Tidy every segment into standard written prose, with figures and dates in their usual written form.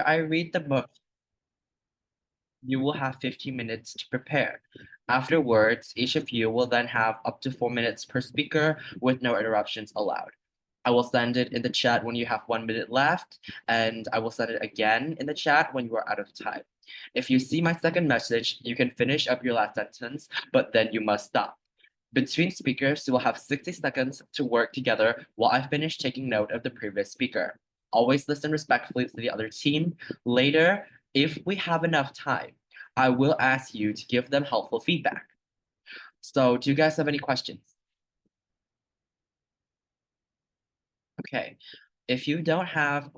I read the book, you will have 15 minutes to prepare. Afterwards, each of you will then have up to 4 minutes per speaker with no interruptions allowed. I will send it in the chat when you have 1 minute left, and I will send it again in the chat when you are out of time. If you see my second message, you can finish up your last sentence, but then you must stop. Between speakers, you will have 60 seconds to work together while I finish taking note of the previous speaker. Always listen respectfully to the other team. Later, if we have enough time, I will ask you to give them helpful feedback. So, do you guys have any questions? Okay, if you don't have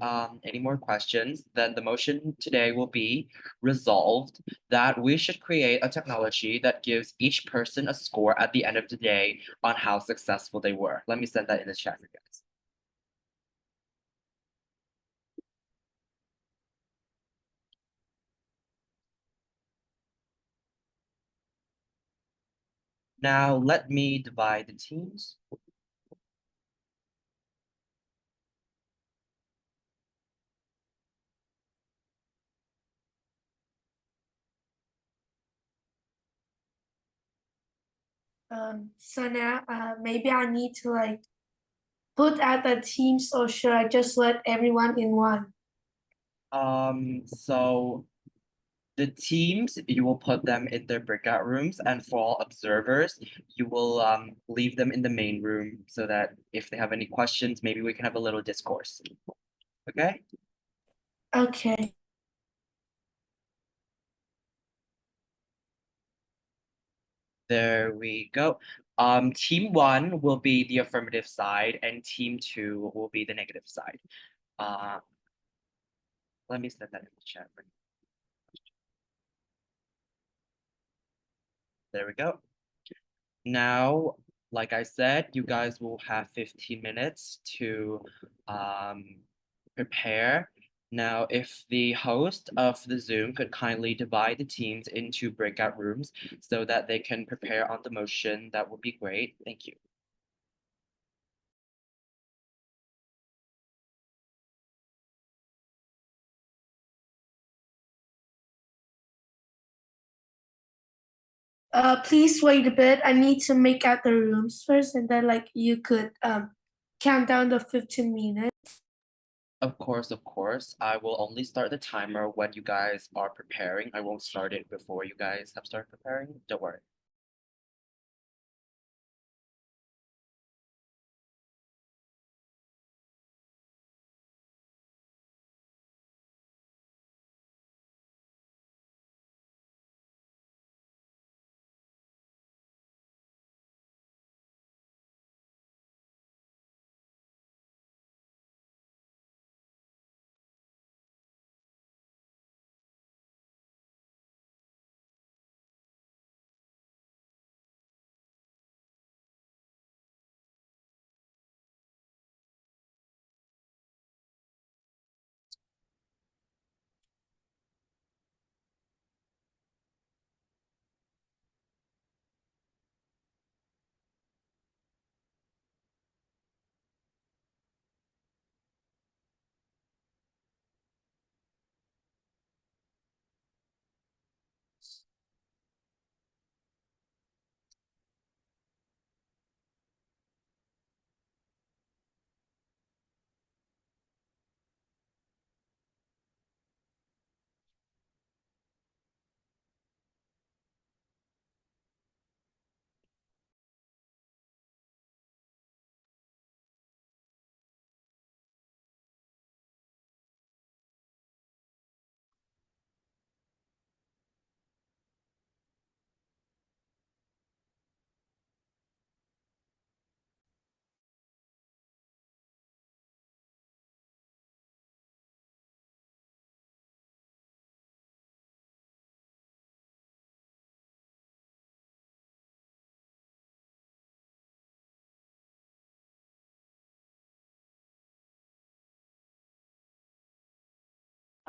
any more questions, then the motion today will be resolved that we should create a technology that gives each person a score at the end of the day on how successful they were. Let me send that in the chat for you guys. Now let me divide the teams. So now maybe I need to like put out the teams, or should I just let everyone in one? So the teams, you will put them in their breakout rooms, and for all observers, you will leave them in the main room so that if they have any questions, maybe we can have a little discourse. Okay? Okay. There we go. Team one will be the affirmative side, and team two will be the negative side. Let me send that in the chat for you. There we go. Now, like I said, you guys will have 15 minutes to prepare. Now, if the host of the Zoom could kindly divide the teams into breakout rooms so that they can prepare on the motion, that would be great. Thank you. Please wait a bit. I need to make out the rooms first, and then like you could count down the 15 minutes. Of course, of course. I will only start the timer when you guys are preparing. I won't start it before you guys have started preparing. Don't worry.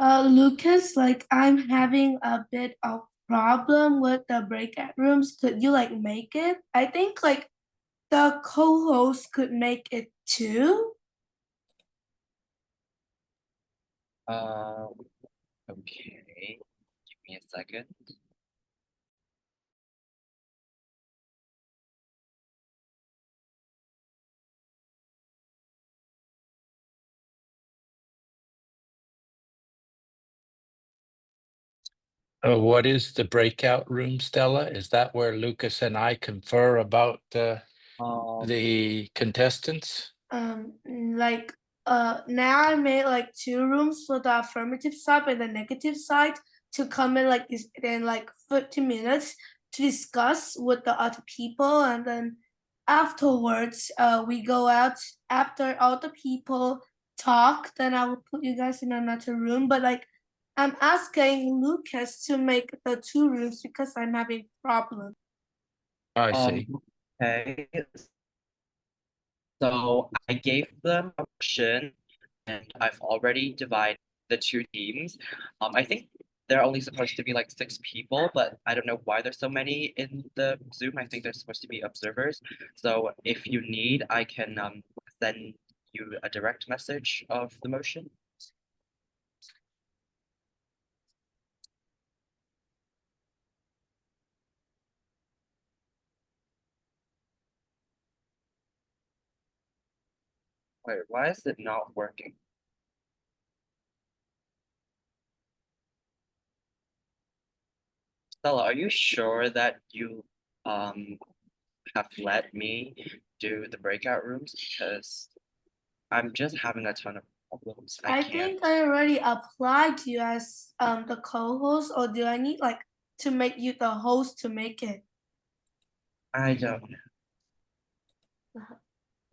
Lucas, like I'm having a bit of problem with the breakout rooms. Could you like make it? I think like the co-host could make it too. Uh, Okay, give me a second. What is the breakout room, Stella? Is that where Lucas and I confer about the contestants? Like now I made like two rooms for the affirmative side and the negative side to come in like this in like 30 minutes to discuss with the other people, and then afterwards we go out after all the people talk, then I will put you guys in another room. But like I'm asking Lucas to make the two rooms because I'm having problem. I Um, see. okay, so I gave them a option and I've already divided the two teams. I think there are only supposed to be like 6 people, but I don't know why there's so many in the Zoom. I think they're supposed to be observers. So if you need, I can send you a direct message of the motion. Wait, why is it not working? Stella, are you sure that you have let me do the breakout rooms? Because I'm just having a ton of problems. I I can't. think I already applied you as the co-host, or do I need like to make you the host to make it? I don't know.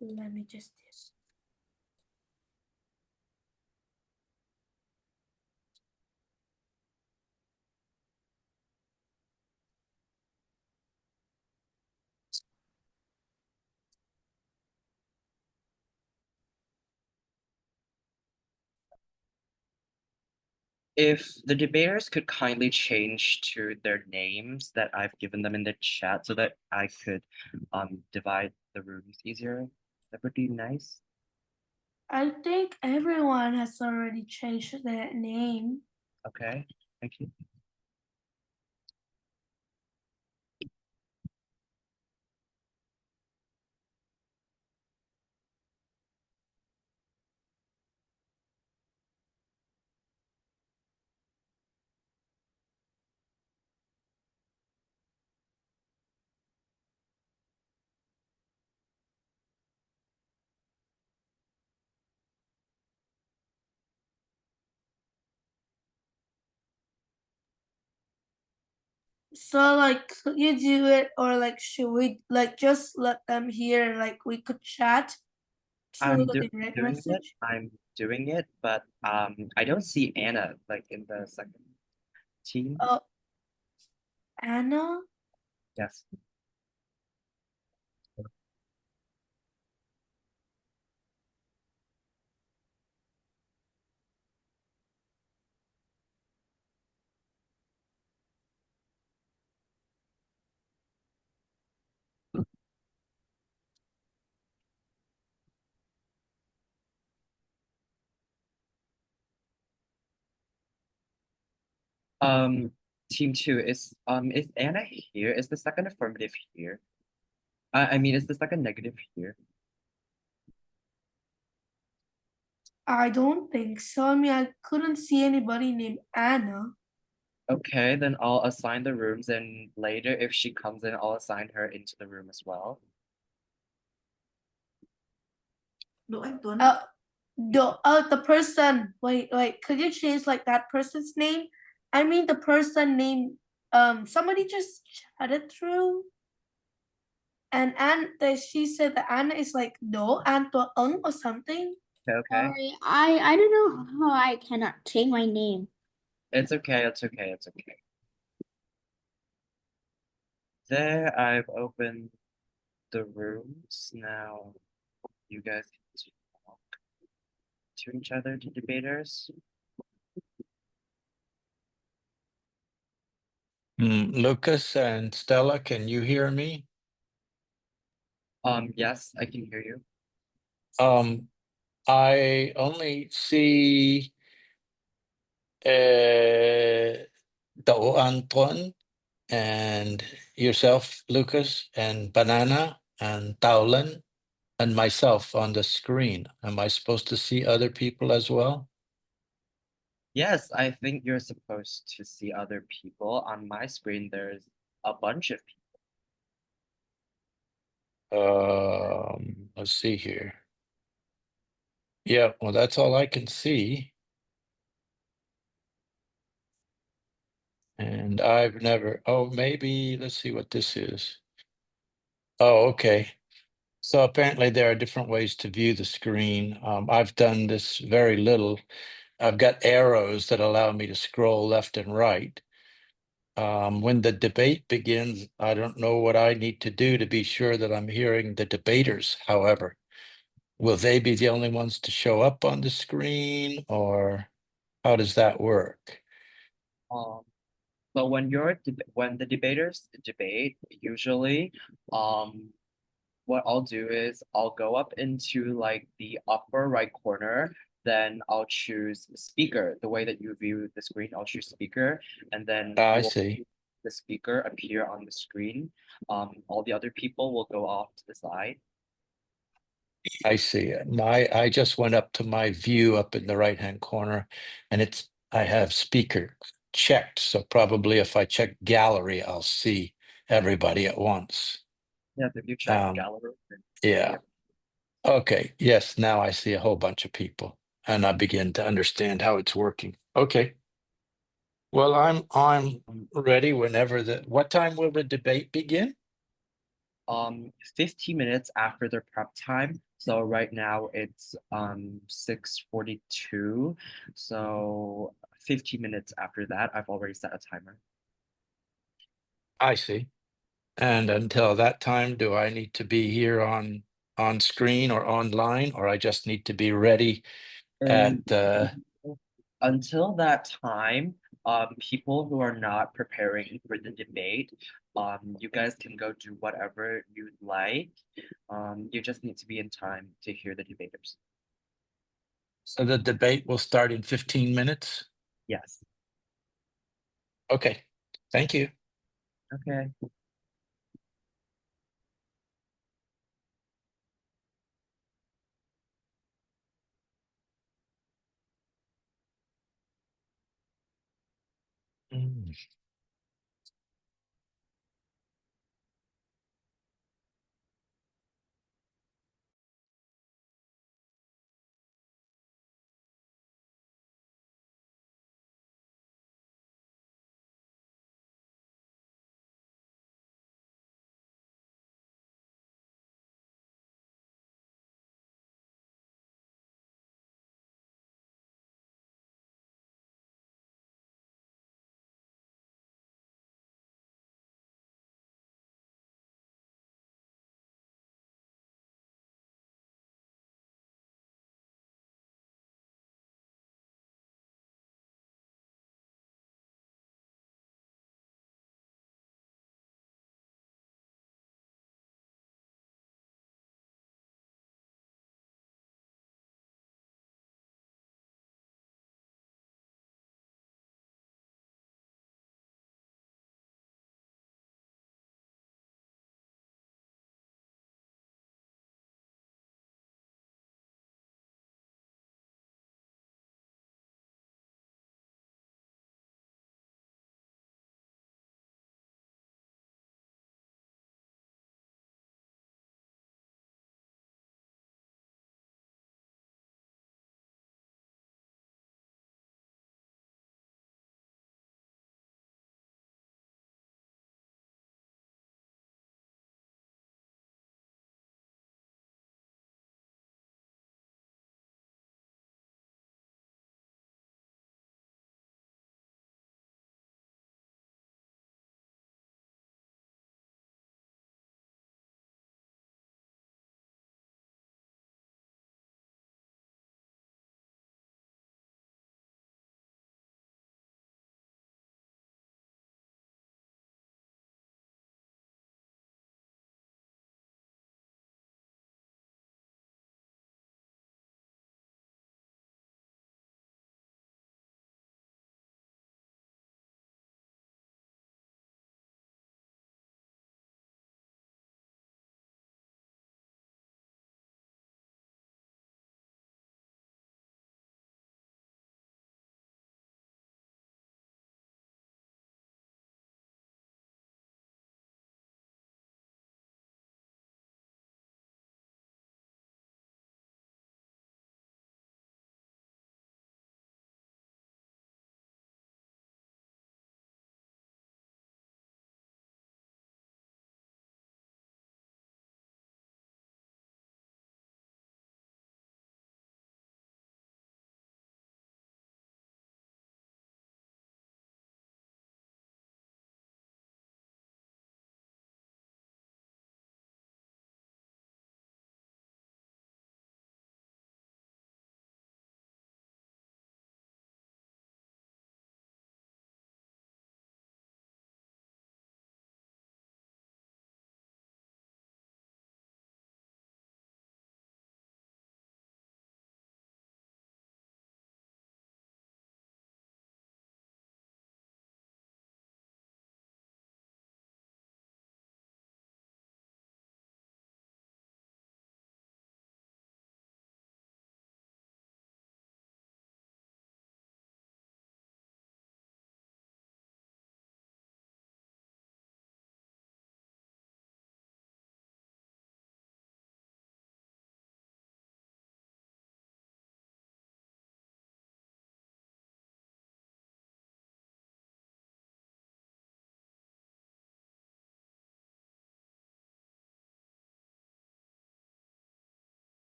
Let me just. If the debaters could kindly change to their names that I've given them in the chat so that I could divide the rooms easier, that would be nice. I think everyone has already changed their name. Okay, thank you. So like, could you do it, or like, should we like just let them hear and like we could chat through I'm the do direct doing it. message? I'm doing it, but I don't see Anna like in the second team. Oh, Anna. Yes. Um, team two is Anna here? Is the second affirmative here? I mean, is the second negative here? I don't think so. I mean, I couldn't see anybody named Anna. Okay, then I'll assign the rooms and later if she comes in, I'll assign her into the room as well. Đỗ Anh Tuấn. The person. Wait. Could you change like that person's name? I mean, the person name. Somebody just chatted through, and she said that Anna is like Đỗ An Tuấn or something. Okay. Sorry, I don't know how I cannot change my name. It's okay, it's okay, it's okay. There, I've opened the rooms. Now you guys can talk to each other, to debaters. Lucas and Stella, can you hear me? Yes, I can hear you. I only see Tao Anton and yourself, Lucas, and Banana and Taulan and myself on the screen. Am I supposed to see other people as well? Yes, I think you're supposed to see other people. On my screen, there's a bunch of people. Let's see here. Yeah, well, that's all I can see. And I've never, oh, maybe, let's see what this is. Oh, okay. So apparently there are different ways to view the screen. I've done this very little. I've got arrows that allow me to scroll left and right. When the debate begins, I don't know what I need to do to be sure that I'm hearing the debaters, however. Will they be the only ones to show up on the screen, or how does that work? Um, but when the debaters debate, usually, what I'll do is I'll go up into like the upper right corner, then I'll choose speaker. The way that you view the screen, I'll choose speaker, and then I you will see. see the speaker appear on the screen. All the other people will go off to the side. I see. I just went up to my view up in the right-hand corner, and I have speaker checked. So probably if I check gallery, I'll see everybody at once. Yeah, if you check Um, gallery. then- Yeah. Okay. Yes. Now I see a whole bunch of people, and I begin to understand how it's working. Okay. Well, I'm ready whenever what time will the debate begin? 15 minutes after their prep time. So right now it's 6:42. So 15 minutes after that, I've already set a timer. I see. And until that time, do I need to be here on screen or online, or I just need to be ready And at until that time, people who are not preparing for the debate, you guys can go do whatever you'd like. You just need to be in time to hear the debaters. so the debate will start in 15 minutes? Yes. Okay. Thank you. Okay. Mm.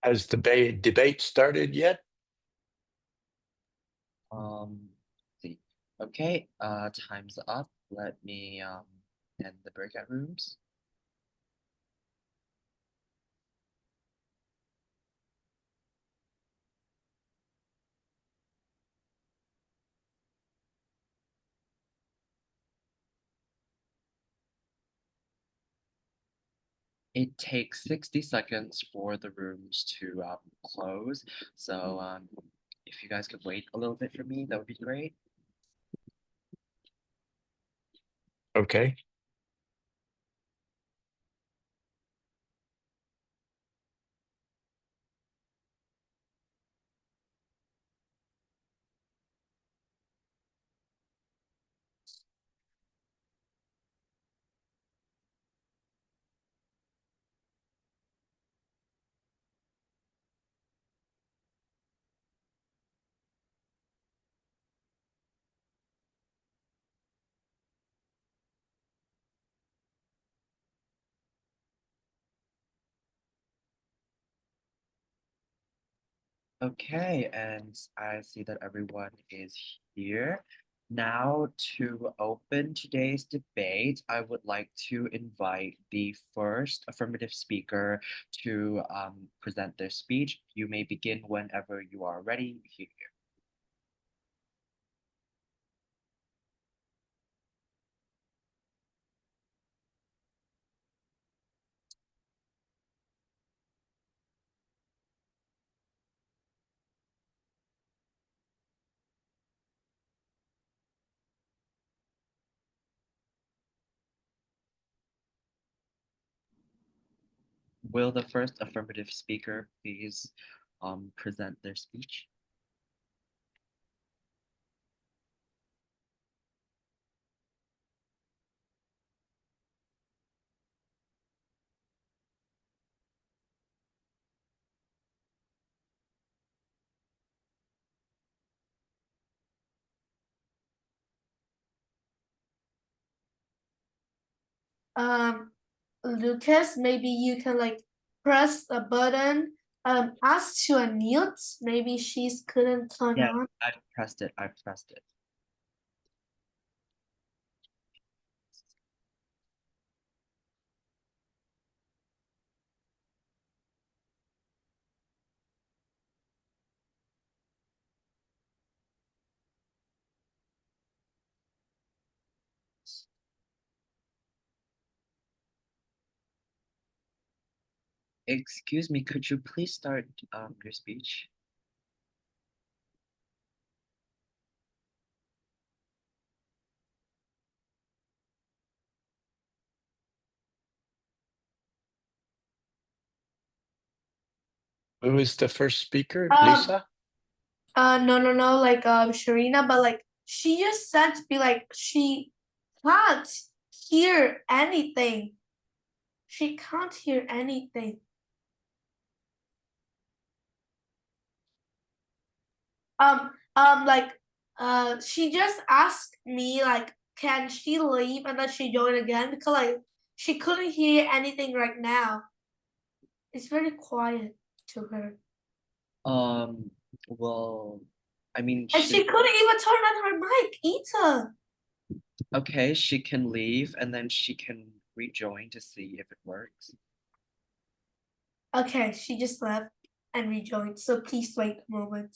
Has the debate started yet? See. Okay, time's up. Let me end the breakout rooms. It takes 60 seconds for the rooms to close. So if you guys could wait a little bit for me, that would be great. Okay. Okay, and I see that everyone is here. Now, to open today's debate, I would like to invite the first affirmative speaker to present their speech. You may begin whenever you are ready. Here. Will the first affirmative speaker please present their speech? Lucas, maybe you can like press the button, ask to unmute. Maybe she's couldn't turn Yeah. on. I've pressed it. Excuse me, could you please start your speech? Who is the first speaker? Um, Lisa? No, like Sharina, but like she just said to be like she can't hear anything. She can't hear anything. Like she just asked me like can she leave and then she joined again because like she couldn't hear anything right now. It's very quiet to her. Well, I mean, And she couldn't even turn on her mic either. okay, she can leave and then she can rejoin to see if it works. Okay, she just left and rejoined, so please wait a moment.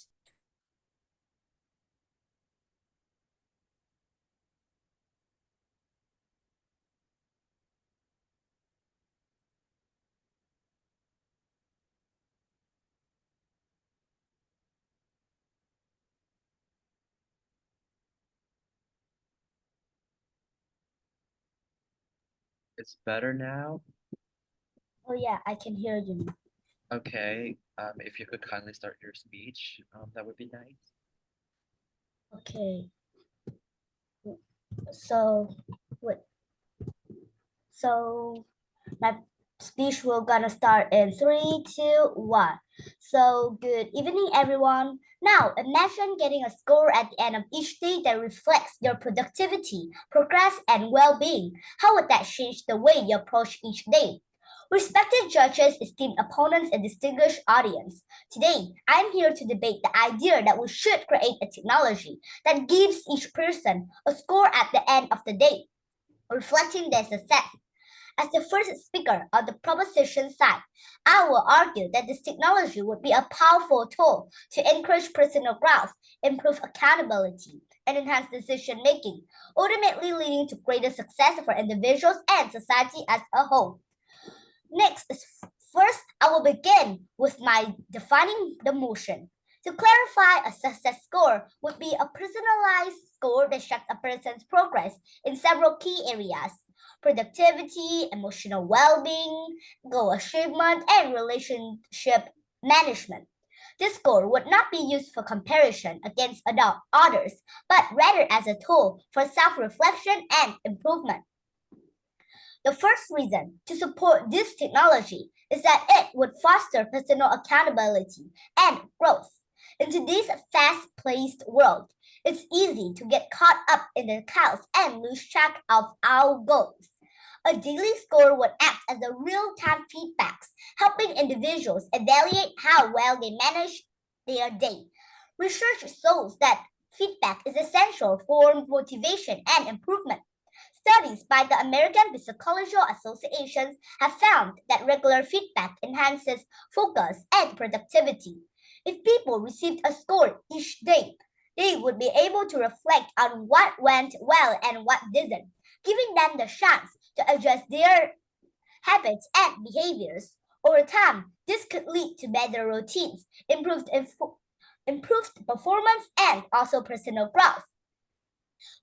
It's better now. Oh yeah, I can hear you now. Okay, if you could kindly start your speech, that would be nice. Okay. So, wait. So, my speech will gonna start in 3, 2, 1. So, good evening, everyone. Now, imagine getting a score at the end of each day that reflects your productivity, progress, and well-being. How would that change the way you approach each day? Respected judges, esteemed opponents, and distinguished audience, today I'm here to debate the idea that we should create a technology that gives each person a score at the end of the day, reflecting their success. As the first speaker on the proposition side, I will argue that this technology would be a powerful tool to encourage personal growth, improve accountability, and enhance decision making, ultimately leading to greater success for individuals and society as a whole. First, I will begin with my defining the motion. To clarify, a success score would be a personalized score that tracks a person's progress in several key areas: productivity, emotional well-being, goal achievement, and relationship management. This score would not be used for comparison against others, but rather as a tool for self-reflection and improvement. The first reason to support this technology is that it would foster personal accountability and growth. In today's fast-paced world, it's easy to get caught up in the chaos and lose track of our goals. A daily score would act as a real-time feedback, helping individuals evaluate how well they manage their day. Research shows that feedback is essential for motivation and improvement. Studies by the American Psychological Association have found that regular feedback enhances focus and productivity. If people received a score each day, they would be able to reflect on what went well and what didn't, giving them the chance to adjust their habits and behaviors. Over time, this could lead to better routines, improved performance, and also personal growth.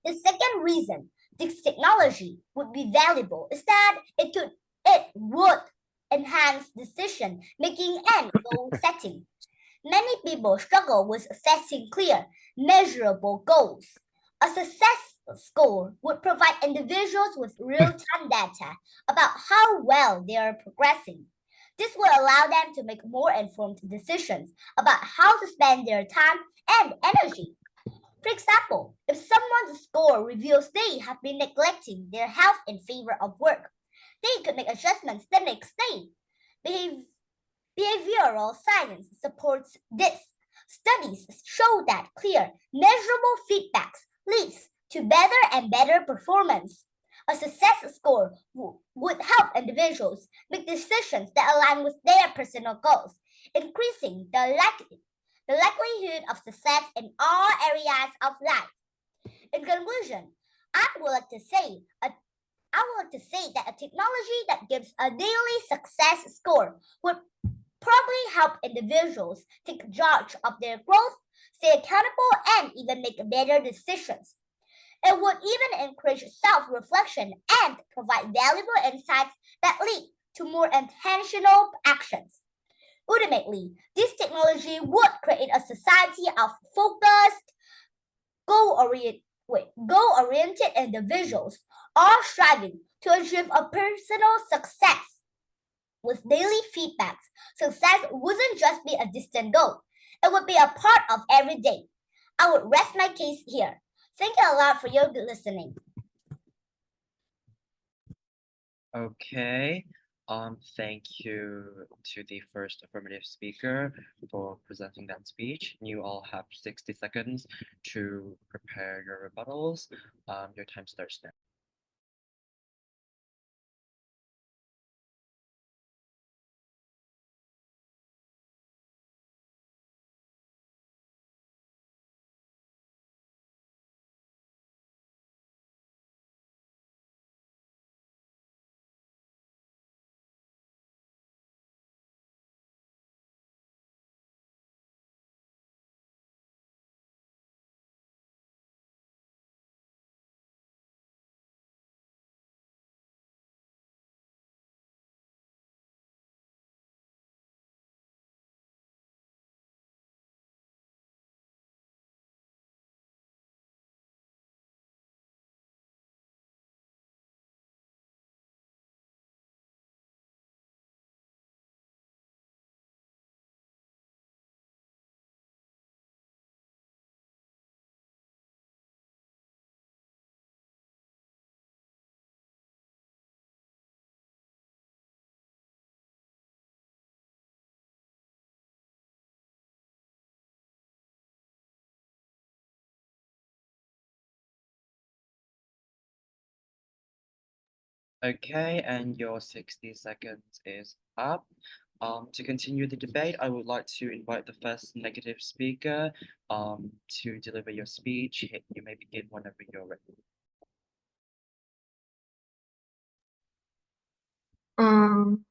The second reason this technology would be valuable is that it would enhance decision making and goal setting. Many people struggle with setting clear, measurable goals. A success score would provide individuals with real-time data about how well they are progressing. This will allow them to make more informed decisions about how to spend their time and energy. For example, if someone's score reveals they have been neglecting their health in favor of work, they could make adjustments the next day. Behavioral science supports this. Studies show that clear, measurable feedbacks leads to better and better performance. A success score would help individuals make decisions that align with their personal goals, increasing the likelihood of success in all areas of life. In conclusion, I would like to say that a technology that gives a daily success score would probably help individuals take charge of their growth, stay accountable, and even make better decisions. It would even encourage self-reflection and provide valuable insights that lead to more intentional actions. Ultimately, this technology would create a society of focused, goal-oriented individuals, all striving to achieve a personal success. With daily feedbacks, success wouldn't just be a distant goal, it would be a part of every day. I would rest my case here. Thank you a lot for your good listening. Okay. Thank you to the first affirmative speaker for presenting that speech. You all have 60 seconds to prepare your rebuttals. Your time starts now. Okay, and your 60 seconds is up. To continue the debate, I would like to invite the first negative speaker to deliver your speech. You may begin whenever you're ready. Um,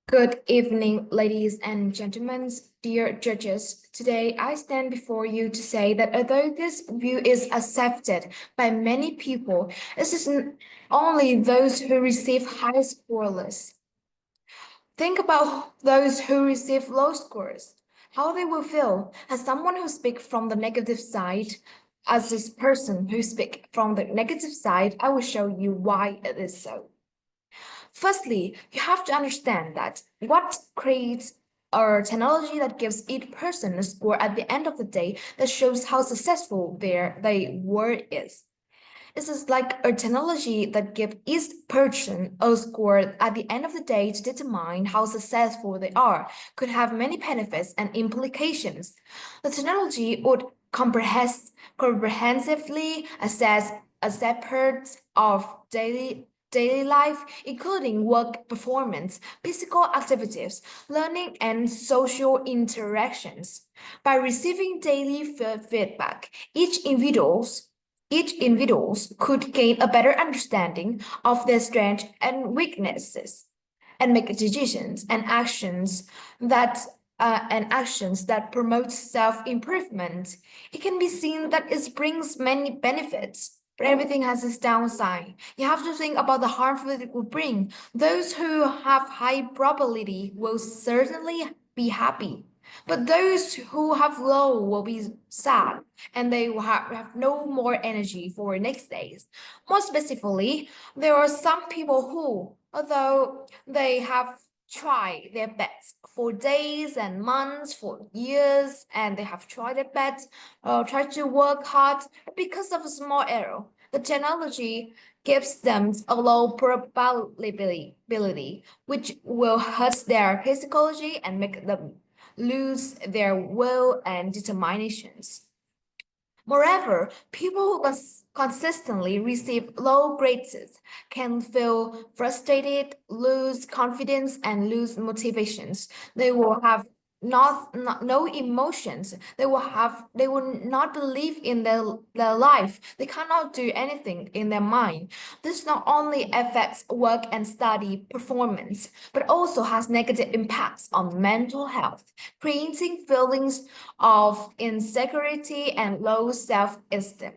Good evening, ladies and gentlemen, dear judges. Today, I stand before you to say that although this view is accepted by many people, this is only those who receive high scores. Think about those who receive low scores, how they will feel. As someone who speaks from the negative side, as this person who speaks from the negative side, I will show you why it is so. Firstly, you have to understand that what creates a technology that gives each person a score at the end of the day that shows how successful their work is. This is like a technology that gives each person a score at the end of the day to determine how successful they are, could have many benefits and implications. The technology would comprehensively assess aspects of daily life, including work performance, physical activities, learning, and social interactions. By receiving daily feedback, each individuals could gain a better understanding of their strengths and weaknesses and make decisions and actions that promote self-improvement. It can be seen that it brings many benefits, but everything has its downside. You have to think about the harmful it will bring. Those who have high probability will certainly be happy, but those who have low will be sad, and they will have no more energy for next days. More specifically, there are some people who, although they have tried their best for days and months, for years, and they have tried their best, tried to work hard, because of a small error, the technology gives them a low probability, which will hurt their psychology and make them lose their will and determinations. Moreover, people who consistently receive low grades can feel frustrated, lose confidence, and lose motivations. They will have no emotions. They will not believe in their life. They cannot do anything in their mind. This not only affects work and study performance, but also has negative impacts on mental health, creating feelings of insecurity and low self-esteem.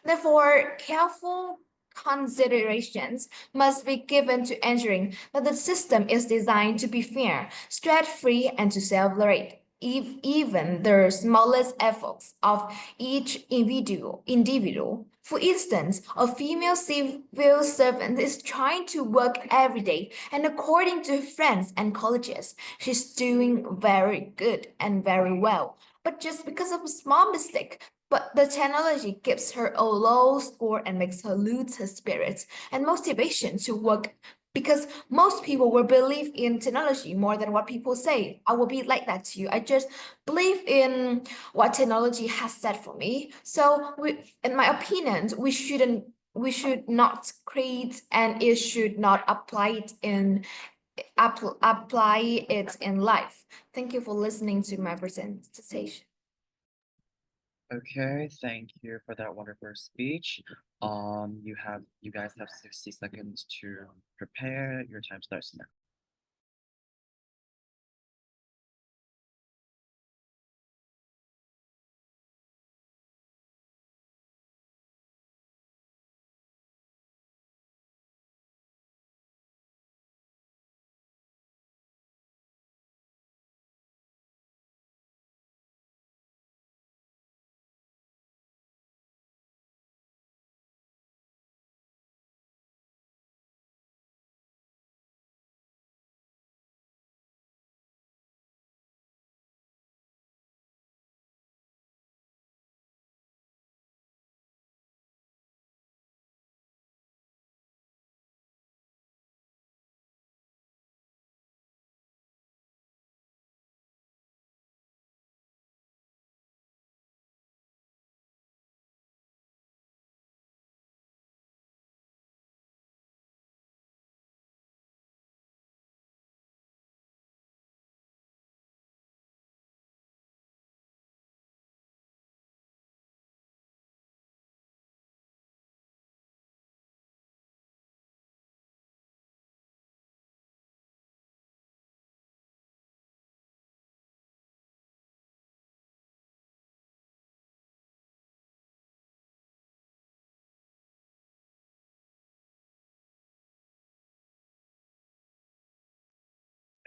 Therefore, careful considerations must be given to ensuring that the system is designed to be fair, stress-free, and to celebrate even the smallest efforts of each individual. For instance, a female civil servant is trying to work every day, and according to friends and colleagues, she's doing very good and very well. But just because of a small mistake, but the technology gives her a low score and makes her lose her spirits and motivation to work, because most people will believe in technology more than what people say. I will be like that to you. I just believe in what technology has said for me. So in my opinion, we should not create, and it should not apply it in life. Thank you for listening to my presentation. Okay, thank you for that wonderful speech. You guys have 60 seconds to prepare. Your time starts now.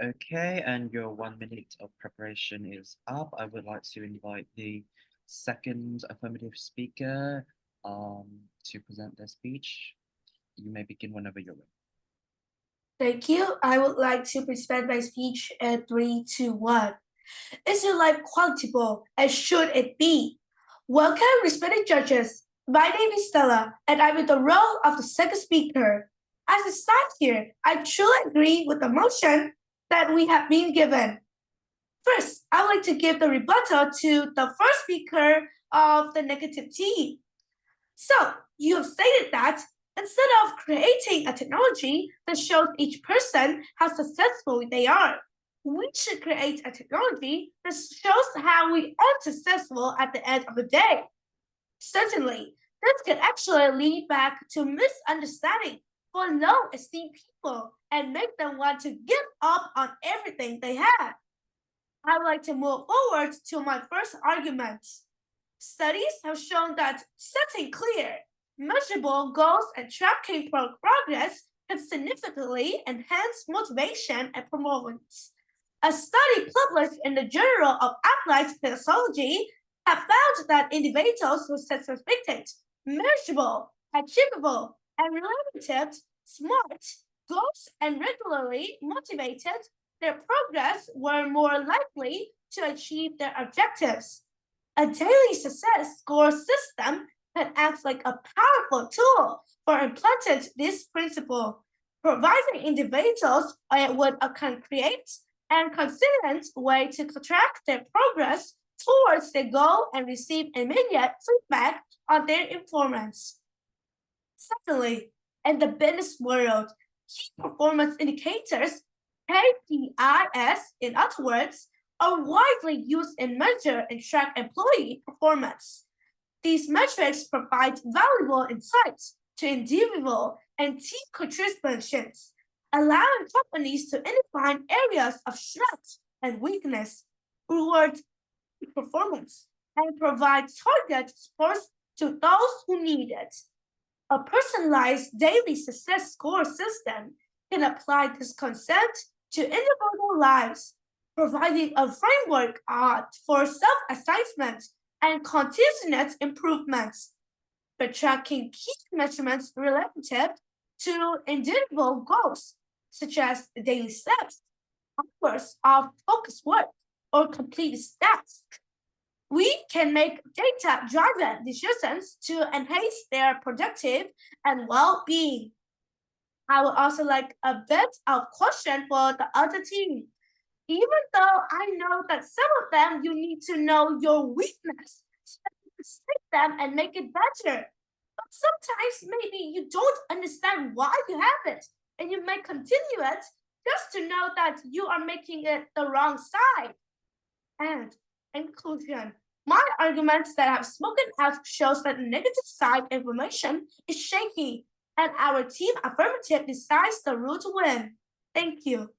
Okay, and your 1 minute of preparation is up. I would like to invite the second affirmative speaker to present their speech. You may begin whenever you're ready. Thank you. I would like to present my speech at 3, 2, 1. Is your life qualitable, and should it be? Welcome, respected judges. My name is Stella, and I'm in the role of the second speaker. As I start here, I truly agree with the motion that we have been given. First, I would like to give the rebuttal to the first speaker of the negative team. So, you have stated that instead of creating a technology that shows each person how successful they are, we should create a technology that shows how we are successful at the end of the day. Certainly, this can actually lead back to misunderstanding for low-esteem people and make them want to give up on everything they have. I would like to move forward to my first argument. Studies have shown that setting clear, measurable goals and tracking progress can significantly enhance motivation and performance. A study published in the Journal of Applied Psychology have found that individuals who set specific, measurable, achievable, and related SMART goals and regularly motivated, their progress were more likely to achieve their objectives. A daily success score system can act like a powerful tool for implementing this principle, providing individuals with a concrete and consistent way to track their progress towards their goal and receive immediate feedback on their performance. Secondly, in the business world, key performance indicators, KPIs in other words, are widely used in measure and track employee performance. These metrics provide valuable insights to individual and team contributions, allowing companies to identify areas of strength and weakness, reward performance, and provide target support to those who need it. A personalized daily success score system can apply this concept to individual lives, providing a framework for self-assessment and continuous improvements. By tracking key measurements relative to individual goals, such as daily steps, hours of focused work, or complete tasks, we can make data-driven decisions to enhance their productive and well-being. I would also like a bit of question for the other team. Even though I know that some of them you need to know your weakness so that you can stick them and make it better. But sometimes maybe you don't understand why you have it, and you may continue it just to know that you are making it the wrong side. And in conclusion, my arguments that I've spoken out shows that the negative side information is shaky, and our team affirmative decides the rule to win. Thank you.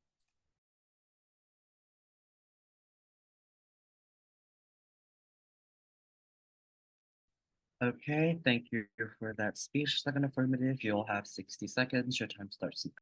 Okay, thank you for that speech. Second affirmative, you'll have 60 seconds. Your time starts now.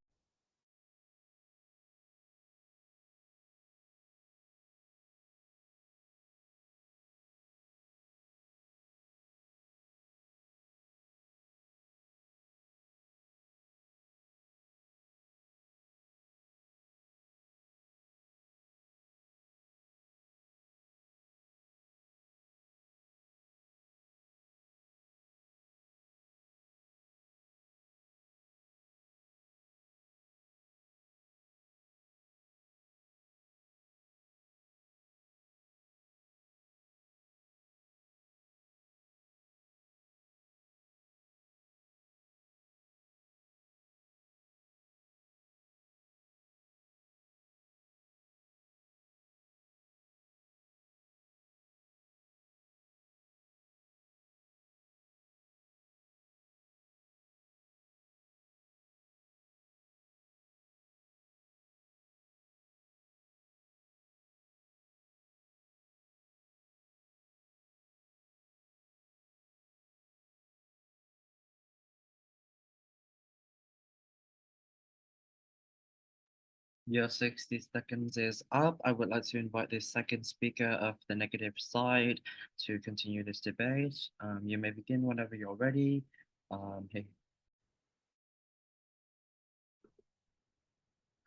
Your 60 seconds is up. I would like to invite the second speaker of the negative side to continue this debate. You may begin whenever you're ready. Hey.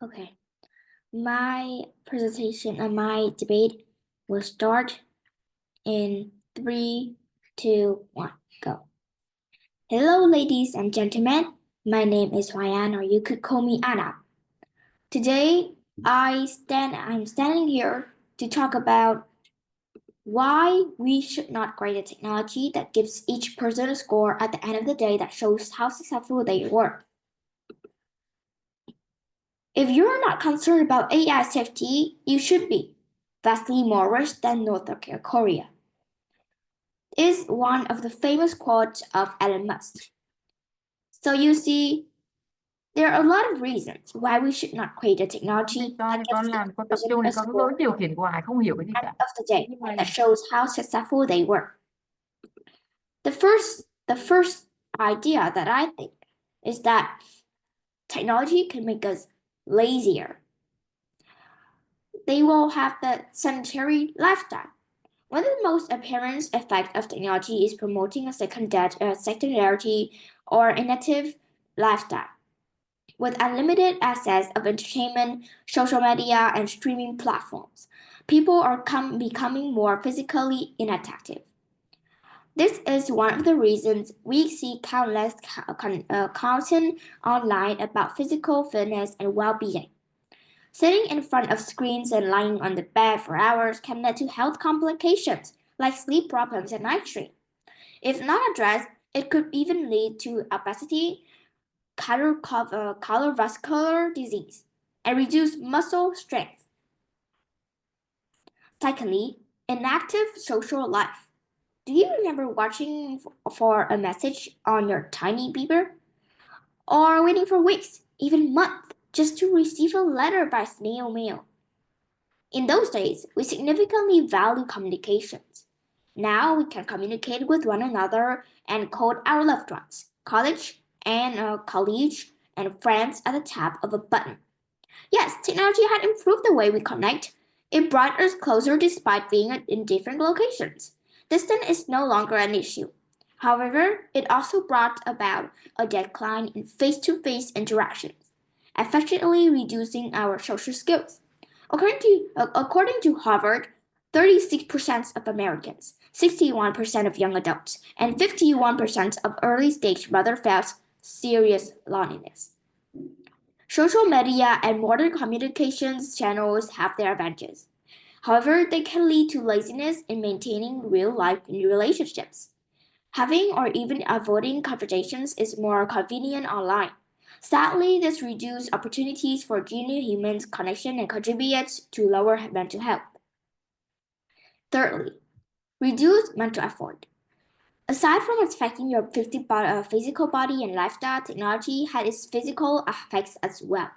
Okay. My presentation and my debate will start in 3, 2, 1, go. Hello, ladies and gentlemen. My name is Ryan, or you could call me Anna. Today, I'm standing here to talk about why we should not create a technology that gives each person a score at the end of the day that shows how successful they were. If you're not concerned about AI safety, you should be. Vastly more worse than North Korea. Is one of the famous quotes of Elon Musk. So you see, there are a lot of reasons why we should not create a technology Cho that đi gives con each làm con tập person trung a thì con cứ score lỗi điều khiển của Hải không hiểu cái gì at cả. the end of the day that shows how successful they were. The first idea that I think is that technology can make us lazier. They will have the sedentary lifestyle. One of the most apparent effects of technology is promoting a secondary or inactive lifestyle. With unlimited access of entertainment, social media, and streaming platforms, people are becoming more physically inactive. This is one of the reasons we see countless content online about physical fitness and well-being. Sitting in front of screens and lying on the bed for hours can lead to health complications like sleep problems and night strain. If not addressed, it could even lead to obesity, cardiovascular disease, and reduced muscle strength. Secondly, inactive social life. Do you remember watching for a message on your tiny beeper? Or waiting for weeks, even months, just to receive a letter by snail mail? In those days, we significantly value communications. Now we can communicate with one another and call our loved ones, colleagues and friends at the tap of a button. Yes, technology had improved the way we connect. It brought us closer despite being in different locations. Distance is no longer an issue. However, it also brought about a decline in face-to-face interactions, effectively reducing our social skills. According to Harvard, 36% of Americans, 61% of young adults, and 51% of early-stage mothers felt serious loneliness. Social media and modern communications channels have their advantages. However, they can lead to laziness in maintaining real-life relationships. Having or even avoiding conversations is more convenient online. Sadly, this reduces opportunities for genuine human connection and contributes to lower mental health. Thirdly, reduce mental effort. Aside from affecting your physical body and lifestyle, technology has its physical effects as well.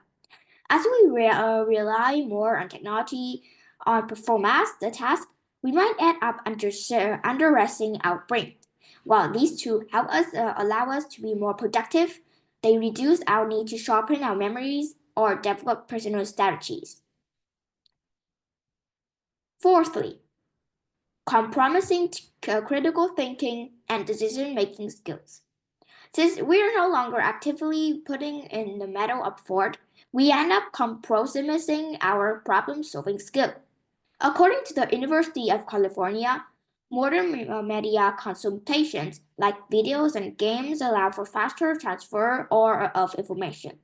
As we rely more on technology on performance, the task, we might end up under-resting our brain. While these two help us allow us to be more productive, they reduce our need to sharpen our memories or develop personal strategies. Fourthly, compromising critical thinking and decision-making skills. Since we are no longer actively putting in the metal effort, we end up compromising our problem-solving skill. According to the University of California, modern media consumptions like videos and games allow for faster transfer of information.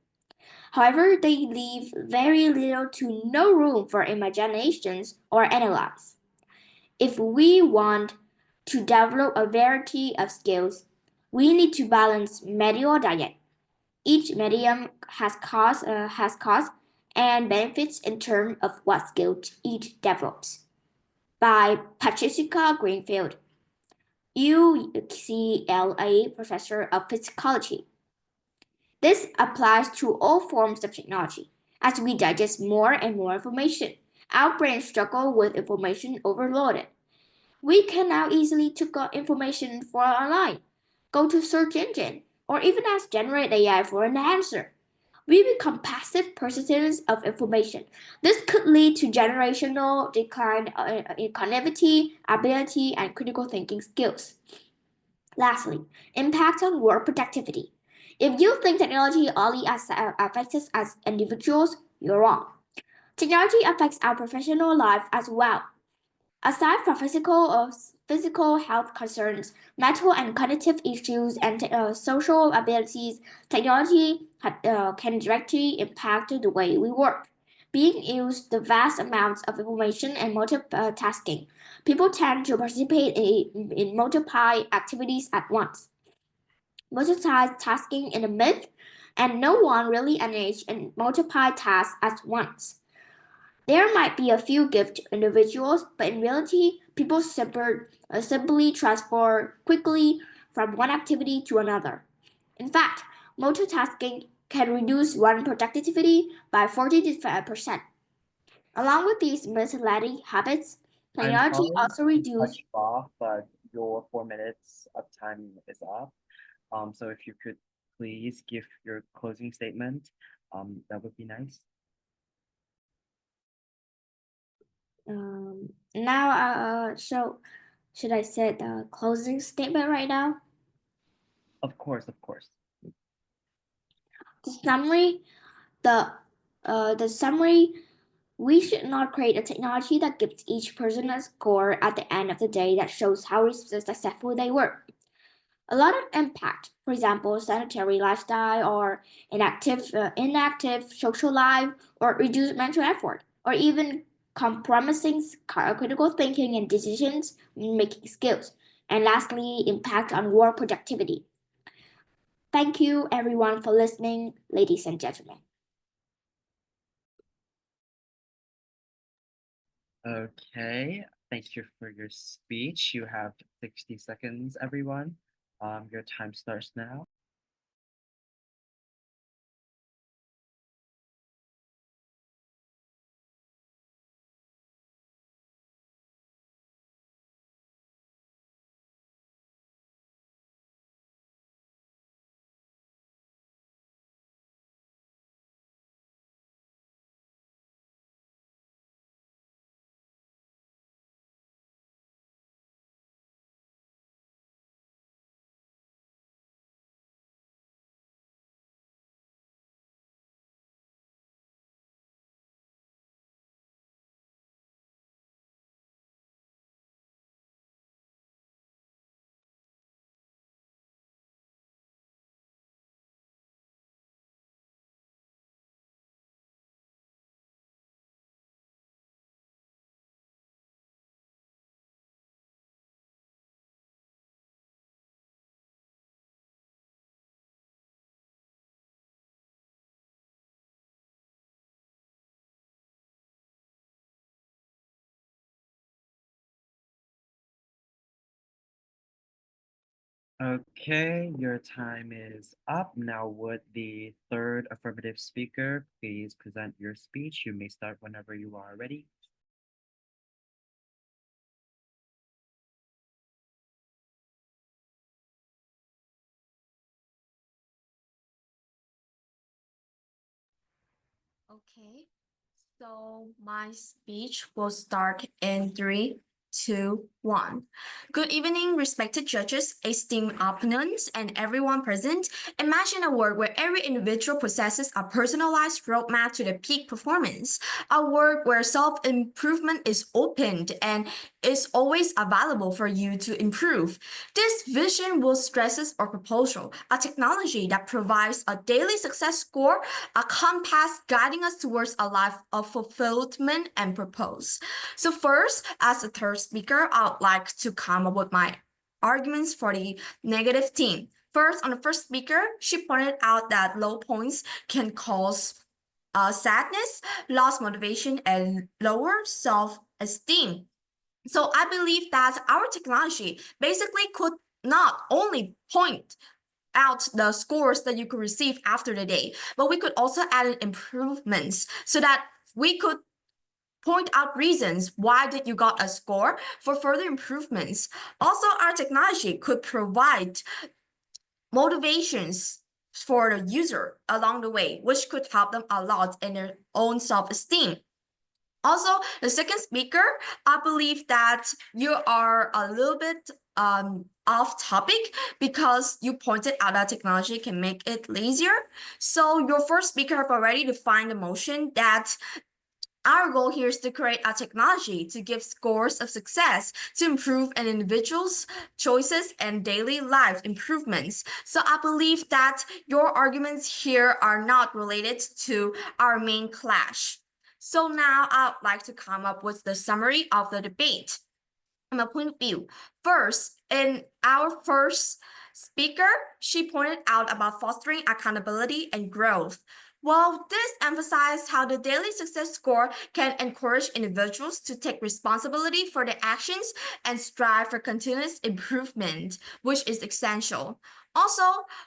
However, they leave very little to no room for imaginations or analyze. If we want to develop a variety of skills, we need to balance media diet. Each medium has costs and benefits in terms of what skills each develops. By Patricia Greenfield, UCLA professor of psychology. This applies to all forms of technology. As we digest more and more information, our brains struggle with information overloaded. We can now easily check out information for online, go to search engine, or even ask generate AI for an answer. We become passive participants of information. This could lead to generational decline in cognitive ability and critical thinking skills. Lastly, impact on work productivity. If you think technology only affects us as individuals, you're wrong. Technology affects our professional life as well. Aside from physical health concerns, mental and cognitive issues, and social abilities, technology can directly impact the way we work. Being used the vast amounts of information and multitasking, people tend to participate in multiple activities at once. Multitasking is a myth, and no one really engages in multiple tasks at once. There might be a few gifted individuals, but in reality, people simply transfer quickly from one activity to another. In fact, multitasking can reduce one productivity by 40%. Along with these misleading habits, I'm technology sorry also to reduces. cut you off, but your 4 minutes of time is up. So if you could please give your closing statement, that would be nice. So should I say the closing statement right now? Of course, of course. The summary, we should not create a technology that gives each person a score at the end of the day that shows how successful they were. A lot of impact, for example, sedentary lifestyle or inactive social life or reduced mental effort, or even compromising critical thinking and decisions making skills. And lastly, impact on work productivity. Thank you everyone for listening, ladies and gentlemen. Okay, thank you for your speech. You have 60 seconds, everyone. Your time starts now. Okay, your time is up. Now would the third affirmative speaker please present your speech? You may start whenever you are ready. Okay, so my speech will start in 3, 2, 1. Good evening, respected judges, esteemed opponents, and everyone present. Imagine a world where every individual possesses a personalized roadmap to the peak performance. A world where self-improvement is opened and is always available for you to improve. This vision will stresses our proposal, a technology that provides a daily success score, a compass guiding us towards a life of fulfillment and purpose. So first, as a third speaker, I would like to come up with my arguments for the negative team. First, on the first speaker, she pointed out that low points can cause sadness, lost motivation, and lower self-esteem. So I believe that our technology basically could not only point out the scores that you could receive after the day, but we could also add in improvements so that we could point out reasons why did you got a score for further improvements. Also, our technology could provide motivations for the user along the way, which could help them a lot in their own self-esteem. Also, the second speaker, I believe that you are a little bit off topic because you pointed out that technology can make it lazier. So your first speaker have already defined the motion that our goal here is to create a technology to give scores of success to improve an individual's choices and daily life improvements. So I believe that your arguments here are not related to our main clash. So now I'd like to come up with the summary of the debate. From a point of view, first, in our first speaker, she pointed out about fostering accountability and growth. Well, this emphasized how the daily success score can encourage individuals to take responsibility for their actions and strive for continuous improvement, which is essential. Also,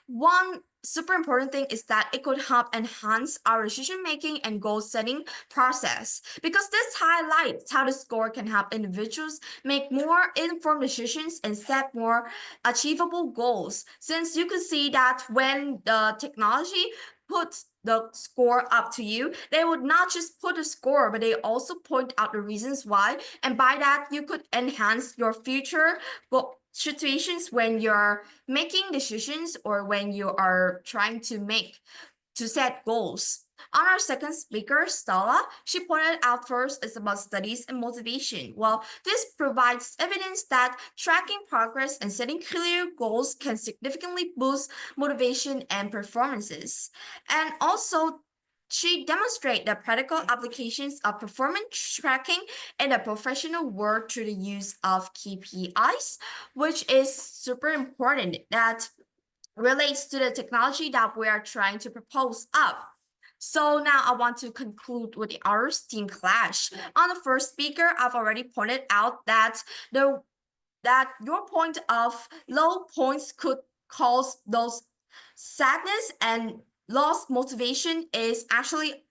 one super important thing is that it could help enhance our decision-making and goal-setting process, because this highlights how the score can help individuals make more informed decisions and set more achievable goals. Since you can see that when the technology puts the score up to you, they would not just put a score, but they also point out the reasons why. And by that, you could enhance your future situations when you're making decisions or when you are trying to set goals. On our second speaker, Stella, she pointed out first is about studies and motivation. Well, this provides evidence that tracking progress and setting clear goals can significantly boost motivation and performances. And also, she demonstrated the practical applications of performance tracking in the professional world through the use of KPIs, which is super important that relates to the technology that we are trying to propose up. So now I want to conclude with the our team clash. On the first speaker, I've already pointed out that your point of low points could cause those sadness and lost motivation is actually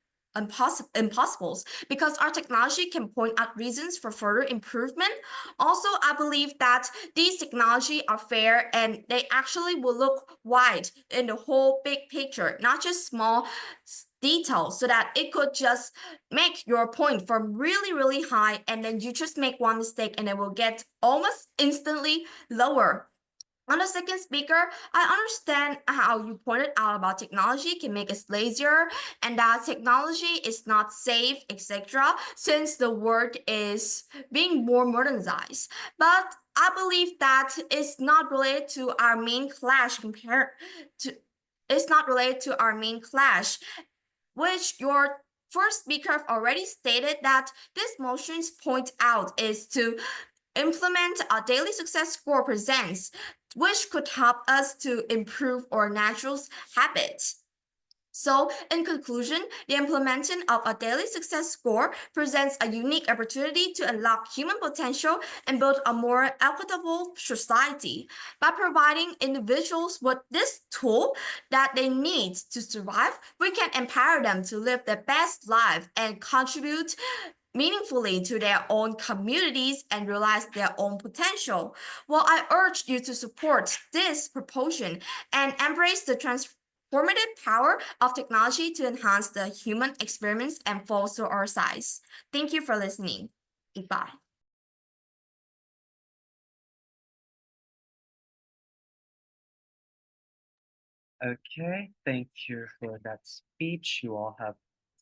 impossible because our technology can point out reasons for further improvement. Also, I believe that these technology are fair and they actually will look wide in the whole big picture, not just small details, so that it could just make your point from really, really high, and then you just make one mistake and it will get almost instantly lower. On the second speaker, I understand how you pointed out about technology can make us lazier and that technology is not safe, etc., since the world is being more modernized. But I believe that it's not related to our main clash which your first speaker already stated that this motions point out is to implement a daily success score presents, which could help us to improve our natural habits. So, in conclusion, the implementation of a daily success score presents a unique opportunity to unlock human potential and build a more equitable society. By providing individuals with this tool that they need to survive, we can empower them to live their best life and contribute meaningfully to their own communities and realize their own potential. Well, I urge you to support this proposition and embrace the transformative power of technology to enhance the human experience and foster our size. Thank you for listening. Goodbye. Okay, thank you for that speech. You all have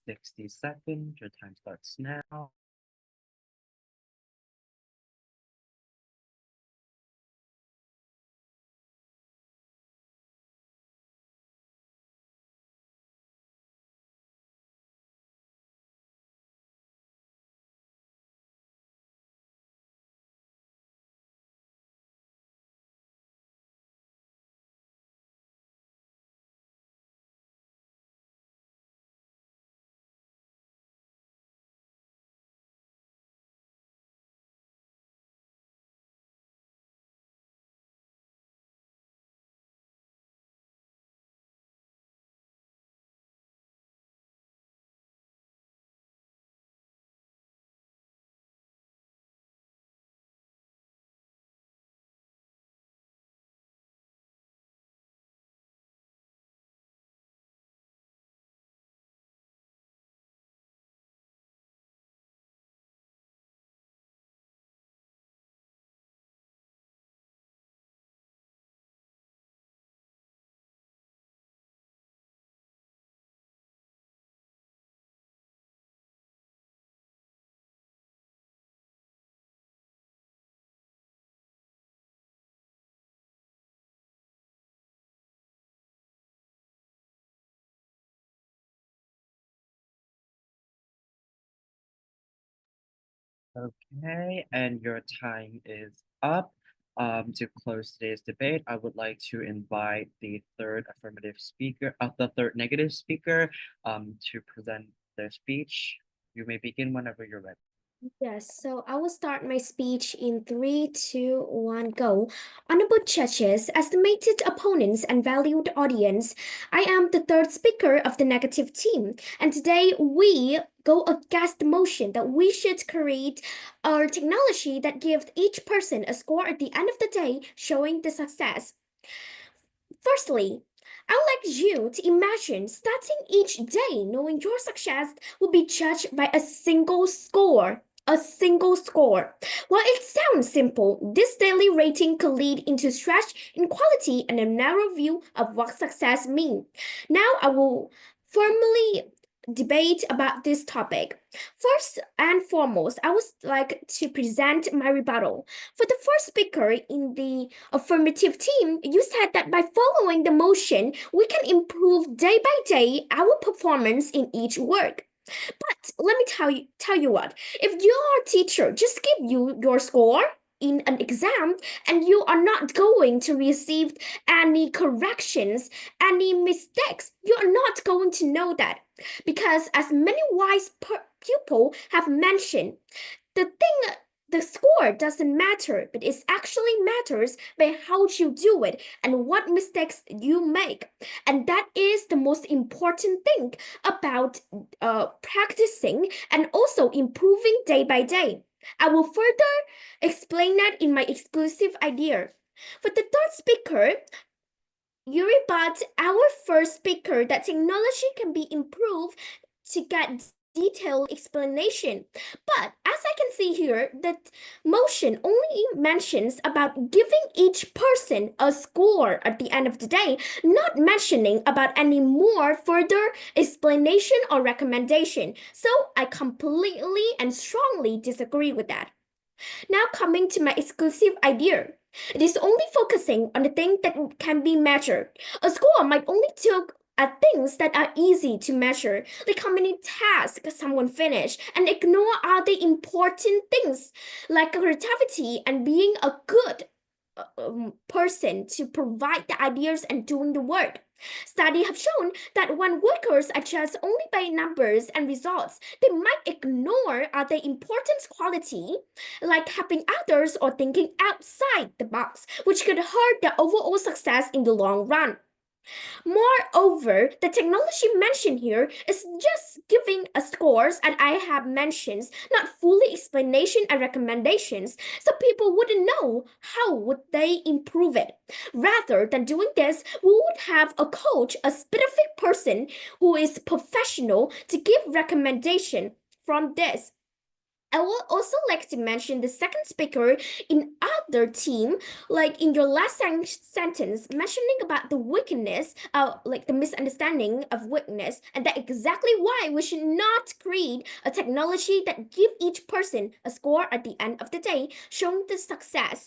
60 seconds. Your time starts now. Okay, and your time is up. To close today's debate, I would like to invite the third affirmative speaker, the third negative speaker, to present their speech. You may begin whenever you're ready. Yes, so I will start my speech in 3, 2, 1, go. Honorable judges, estimated opponents, and valued audience, I am the third speaker of the negative team, and today we go against the motion that we should create a technology that gives each person a score at the end of the day, showing the success. Firstly, I would like you to imagine starting each day knowing your success will be judged by a single score. A single score. While it sounds simple, this daily rating could lead into stress, inequality, and a narrow view of what success means. Now I will formally debate about this topic. First and foremost, I would like to present my rebuttal. For the first speaker in the affirmative team, you said that by following the motion, we can improve day by day our performance in each work. But let me tell you what, if your teacher just give you your score in an exam and you are not going to receive any corrections, any mistakes, you are not going to know that. Because as many wise people have mentioned, the score doesn't matter, but it actually matters by how you do it and what mistakes you make. And that is the most important thing about practicing and also improving day by day. I will further explain that in my exclusive idea. For the third speaker, you rebut our first speaker that technology can be improved to get detailed explanation. But as I can see here, that motion only mentions about giving each person a score at the end of the day, not mentioning about any more further explanation or recommendation. So I completely and strongly disagree with that. Now coming to my exclusive idea. It is only focusing on the thing that can be measured. A score might only look at things that are easy to measure, like how many tasks someone finished, and ignore other important things like creativity and being a good person to provide the ideas and doing the work. Studies have shown that when workers are judged only by numbers and results, they might ignore other important quality like helping others or thinking outside the box, which could hurt their overall success in the long run. Moreover, the technology mentioned here is just giving us scores, and I have mentions, not fully explanation and recommendations, so people wouldn't know how would they improve it. Rather than doing this, we would have a coach, a specific person who is professional to give recommendation from this. I would also like to mention the second speaker in other team, like in your last sentence, mentioning about the weakness, like the misunderstanding of weakness, and that exactly why we should not create a technology that give each person a score at the end of the day, showing the success.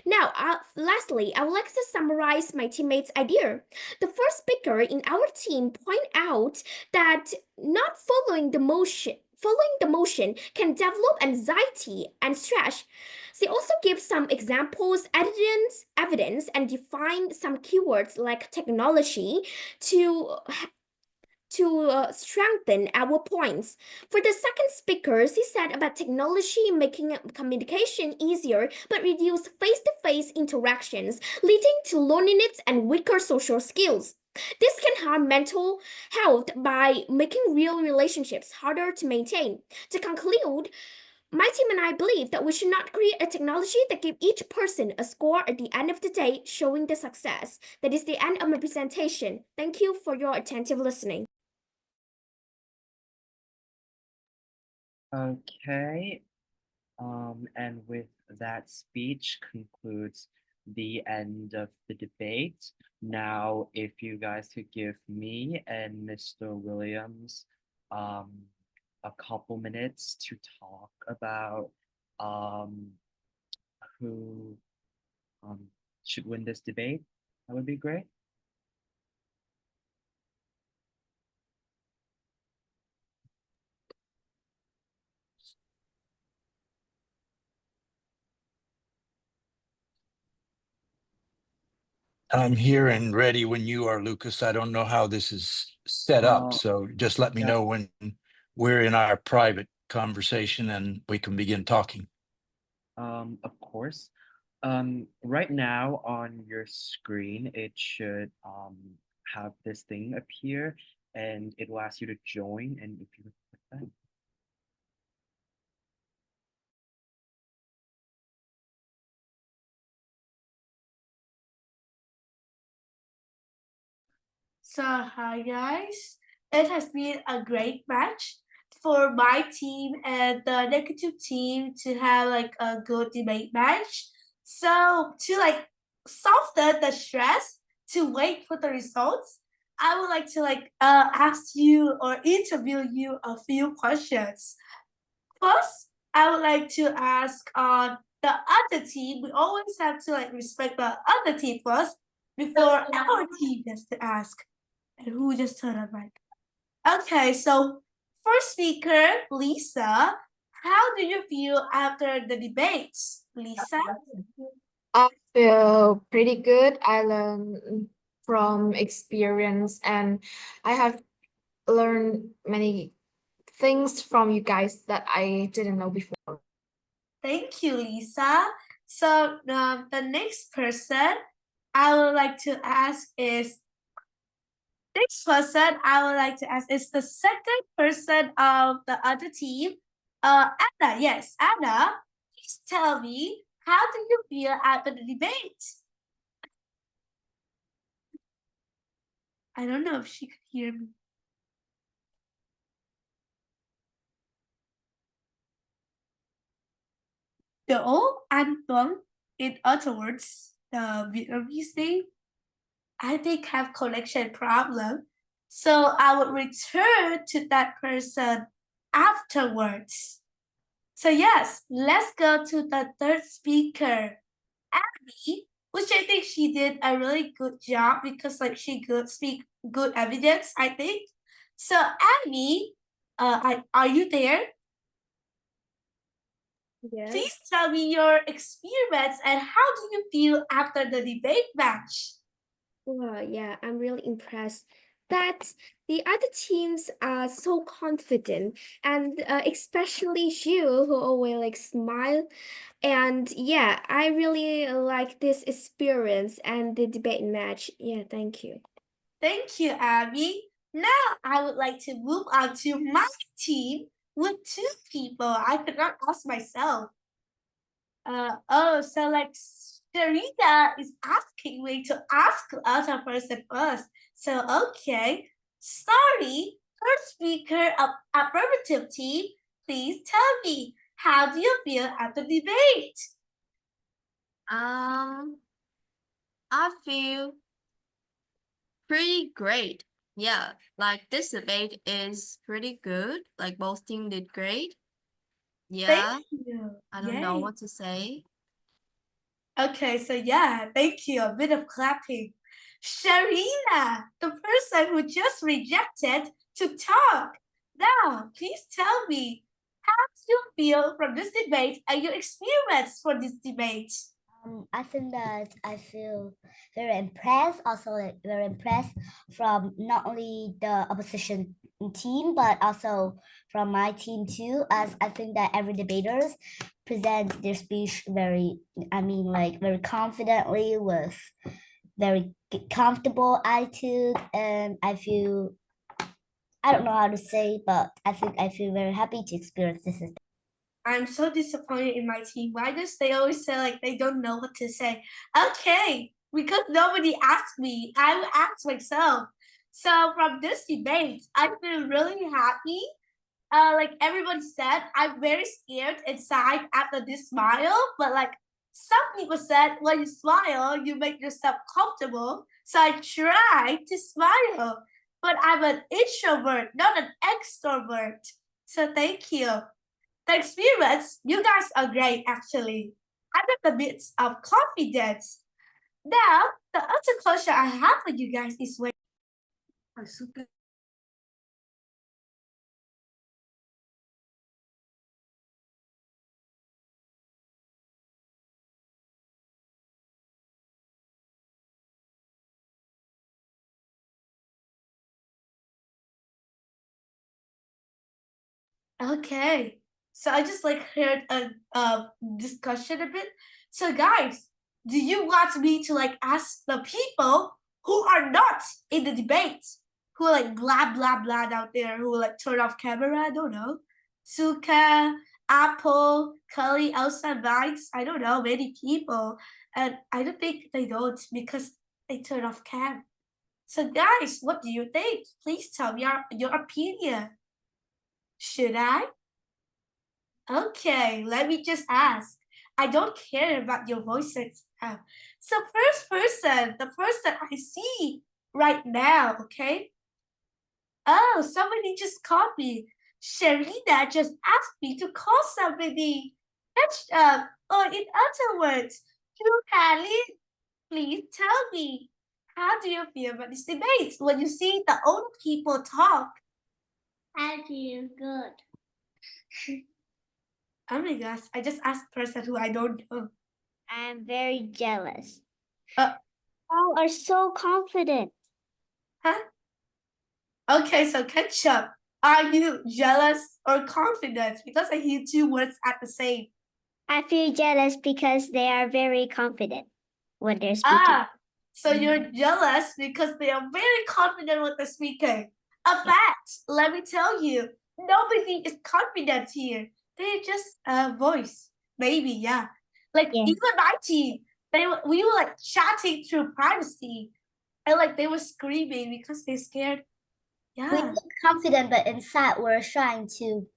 Now, lastly, I would like to summarize my teammates' idea. The first speaker in our team point out that not following the motion can develop anxiety and stress. She also gives some examples, evidence, and define some keywords like technology to strengthen our points. For the second speaker, he said about technology making communication easier but reduce face-to-face interactions, leading to loneliness and weaker social skills. This can harm mental health by making real relationships harder to maintain. To conclude, my team and I believe that we should not create a technology that gives each person a score at the end of the day, showing the success. That is the end of my presentation. Thank you for your attentive listening. Okay, and with that speech concludes the end of the debate. Now, if you guys could give me and Mr. Williams a couple minutes to talk about who should win this debate, that would be great. I'm here and ready when you are, Lucas. I don't know how this is set up, Uh, so just let me yeah. know when we're in our private conversation and we can begin talking. Of course. Right now on your screen, it should have this thing appear and it will ask you to join. And if you click that, So hi guys, it has been a great match for my team and the negative team to have like a good debate match. So to like soften the stress to wait for the results, I would like to ask you or interview you a few questions. First, I would like to ask on the other team. We always have to like respect the other team first before our team gets to ask. And who just turned on mic? Okay, so first speaker, Lisa. How do you feel after the debates, Lisa? I feel pretty good. I learned from experience and I have learned many things from you guys that I didn't know before. Thank you, Lisa. So the next person I would like to ask is the second person of the other team. Anna, yes, Anna, please tell me, how do you feel after the debate? I don't know if she could hear me. Đỗ Anh Tuấn, in other words, the Vietnamese name, I think have connection problem. So I would return to that person afterwards. So yes, let's go to the third speaker, Abby, which I think she did a really good job because like she could speak good evidence, I think. So Abby, are you there? Yes. Please tell me your experience and how do you feel after the debate match? Well, yeah, I'm really impressed that the other teams are so confident, and especially you, who always like smile. And yeah, I really like this experience and the debate match. Yeah, thank you. Thank you, Abby. Now I would like to move on to my team with two people. I could not ask myself. So like Sharita is asking me to ask the other person first. So okay, sorry, first speaker of affirmative team, please tell me, how do you feel after debate? I feel pretty great. Yeah, like this debate is pretty good. Like both team did great. Yeah, Thank you. I don't know Yay. what to say. Okay, so yeah, thank you. A bit of clapping. Sharina, the person who just rejected to talk. Now, please tell me, how do you feel from this debate and your experience for this debate? I think that I feel very impressed, also like very impressed from not only the opposition team, but also from my team too, as I think that every debaters present their speech very, like very confidently with very comfortable attitude, and I don't know how to say, but I think I feel very happy to experience this. I'm so disappointed in my team. Why does they always say like they don't know what to say? Okay, because nobody asked me, I will ask myself. So from this debate, I feel really happy. Like everybody said, I'm very scared inside after this smile, but like some people said, when you smile, you make yourself comfortable. So I try to smile, but I'm an introvert, not an extrovert. So thank you. The experience, you guys are great actually. I'm at the midst of confidence. Now, the other question I have for you guys is when Okay. So I just like heard a discussion a bit. So guys, do you want me to like ask the people who are not in the debate, who are like blah blah blah out there, who like turn off camera? I don't know. Suka, Apple, Cully, Elsa, Vines. I don't know many people, and I don't think they don't because they turn off cam. So guys, what do you think? Please tell me your opinion. Should I? Okay, let me just ask. I don't care about your voices. So first person, the person I see right now, okay? Oh, somebody just called me. Sharina just asked me to call somebody. Or in other words, you Hallie, please tell me, how do you feel about this debate when you see the old people talk? I feel good. Oh my gosh, I just asked a person who I don't know. I'm very jealous. Uh, You are so confident. Huh? Okay, so Ketchup, are you jealous or confident? Because I hear two words at the same. I feel jealous because they are very confident when they're speaking. Ah, so you're jealous because they are very confident with the speaker. A fact, let me tell you, nobody is confident here. They're just a voice. Maybe, yeah. Like Yeah. even my team, we were like chatting through privacy. And like they were screaming because they're scared. We Yeah. look confident, but inside we're trying to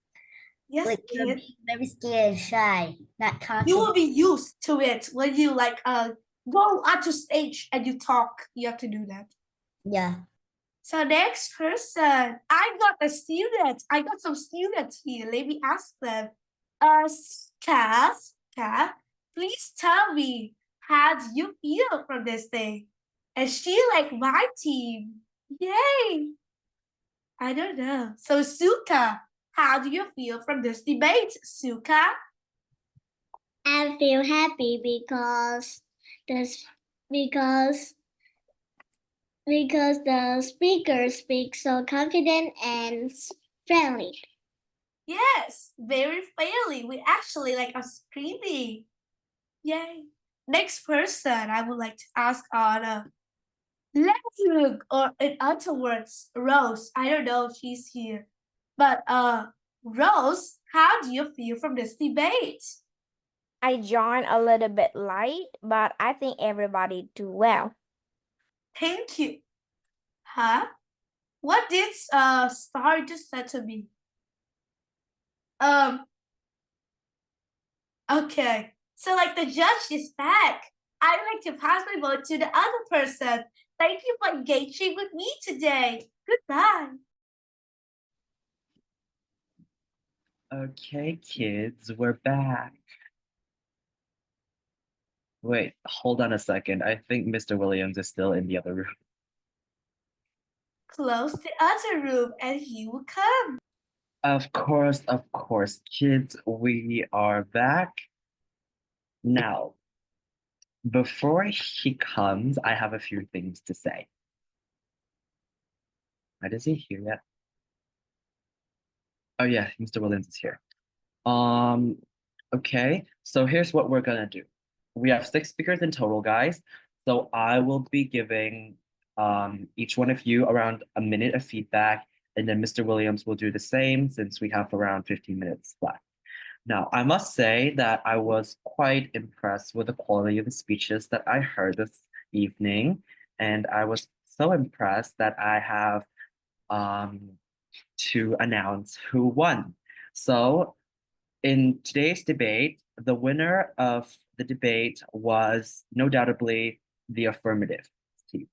Yes, like we're kid. being very scared and shy, not confident. You will be used to it when you like go onto stage and you talk. You have to do that. Yeah. So next person, I got a student. I got some students here. Let me ask them. Cass, please tell me, how do you feel from this thing? Is she like my team? Yay! I don't know. So Suka, how do you feel from this debate, Suka? I feel happy because the speaker speaks so confident and friendly. Yes, very fairly. We actually like are screaming. Yay. Next person I would like to ask Anna. Let's look, or in other words, Rose. I don't know if she's here. But Rose, how do you feel from this debate? I joined a little bit late, but I think everybody do well. Thank you. Huh? What did Star just said to me? Okay. So like the judge is back. I'd like to pass my vote to the other person. Thank you for engaging with me today. Goodbye. Okay, kids, we're back. Wait, hold on a second. I think Mr. Williams is still in the other room. Close the other room and he will come. Of course, kids, we are back. Now, before he comes, I have a few things to say. Why is he here yet? Oh yeah, Mr. Williams is here. Okay, so here's what we're gonna do. We have 6 speakers in total, guys. So I will be giving each one of you around a minute of feedback, and then Mr. Williams will do the same since we have around 15 minutes left. Now, I must say that I was quite impressed with the quality of the speeches that I heard this evening, and I was so impressed that I have to announce who won. So in today's debate, the winner of the debate was no doubtably the affirmative team.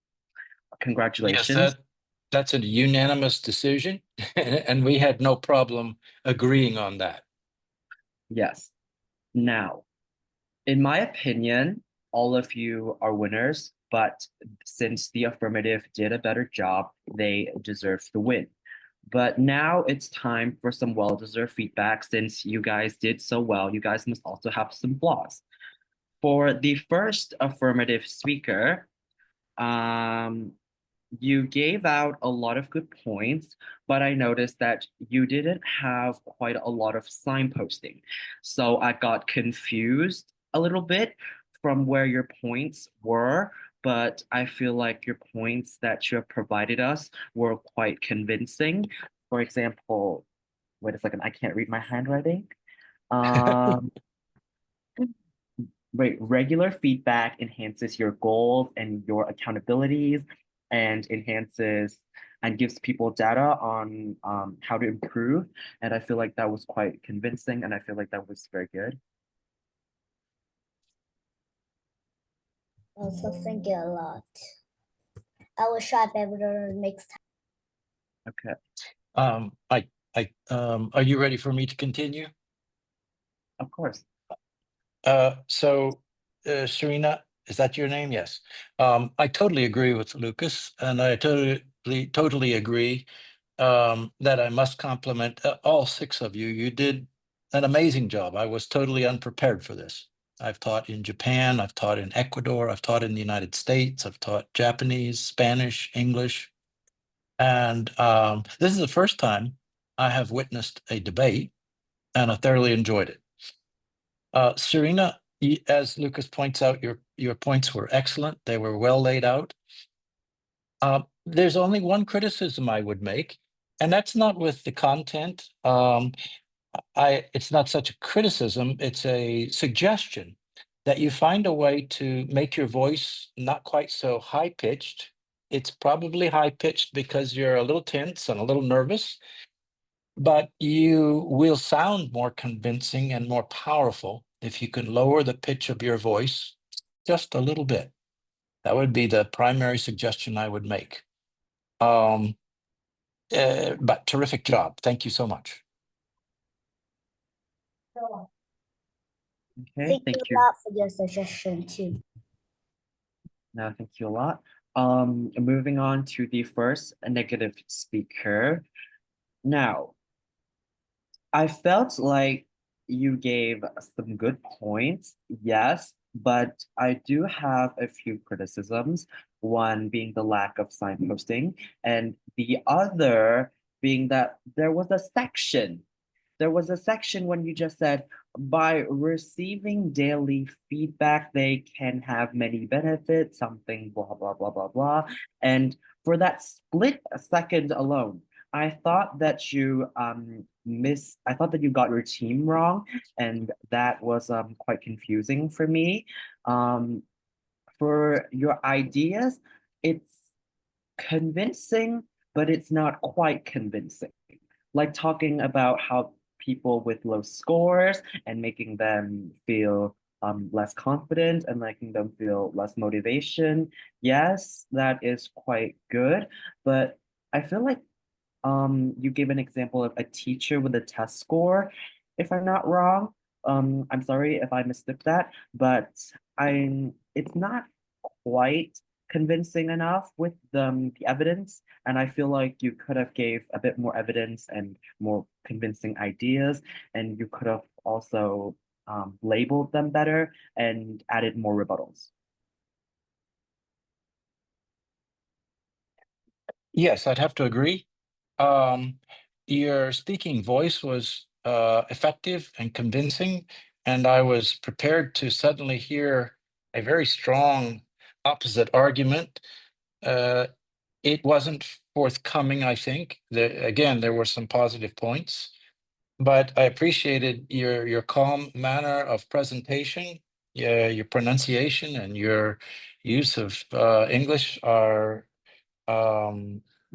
Congratulations. Yes, that's a unanimous decision, and we had no problem agreeing on that. Yes. Now, in my opinion, all of you are winners, but since the affirmative did a better job, they deserve the win. But now it's time for some well-deserved feedback. Since you guys did so well, you guys must also have some flaws. For the first affirmative speaker, you gave out a lot of good points, but I noticed that you didn't have quite a lot of signposting. So I got confused a little bit from where your points were, but I feel like your points that you have provided us were quite convincing. For example, wait a second, I can't read my handwriting. Um, Right, regular feedback enhances your goals and your accountabilities and enhances and gives people data on how to improve. And I feel like that was quite convincing and I feel like that was very good. Also, thank you a lot. I will try better next time. Okay, Are you ready for me to continue? of course. Serena, is that your name? Yes. I totally agree with Lucas, and I totally agree that I must compliment all six of you. You did an amazing job. I was totally unprepared for this. I've taught in Japan, I've taught in Ecuador, I've taught in the United States, I've taught Japanese, Spanish, English. And this is the first time I have witnessed a debate, and I thoroughly enjoyed it. Serena, as Lucas points out, your points were excellent. They were well laid out. There's only one criticism I would make, and that's not with the content. It's not such a criticism, it's a suggestion that you find a way to make your voice not quite so high-pitched. It's probably high-pitched because you're a little tense and a little nervous, but you will sound more convincing and more powerful if you can lower the pitch of your voice just a little bit. That would be the primary suggestion I would make. But terrific job. Thank you so much. Okay, Thank thank you you. a lot for your suggestion too. No, thank you a lot. Moving on to the first negative speaker. Now, I felt like you gave some good points, yes, but I do have a few criticisms. One being the lack of signposting, and the other being that there was a section. There was a section when you just said, by receiving daily feedback, they can have many benefits, something blah, blah, blah, blah, blah. And for that split second alone, I thought that you I thought that you got your team wrong, and that was quite confusing for me. For your ideas, it's convincing, but it's not quite convincing. Like talking about how people with low scores and making them feel less confident and making them feel less motivation. Yes, that is quite good, but I feel like you gave an example of a teacher with a test score, if I'm not wrong. I'm sorry if I mistook that, but it's not quite convincing enough with the evidence, and I feel like you could have gave a bit more evidence and more convincing ideas, and you could have also labeled them better and added more rebuttals. Yes, I'd have to agree. Your speaking voice was effective and convincing, and I was prepared to suddenly hear a very strong opposite argument. It wasn't forthcoming, I think. Again, there were some positive points, but I appreciated your calm manner of presentation. Your pronunciation and your use of English are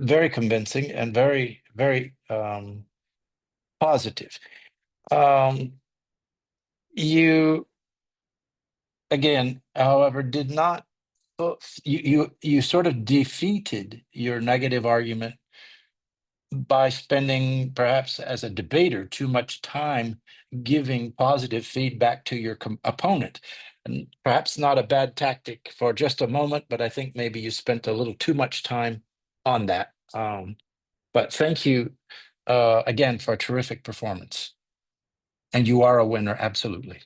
very convincing and very, very positive. You, again, however, did not, you sort of defeated your negative argument by spending, perhaps as a debater, too much time giving positive feedback to your opponent. And perhaps not a bad tactic for just a moment, but I think maybe you spent a little too much time on that. But thank you again for a terrific performance. And you are a winner, absolutely.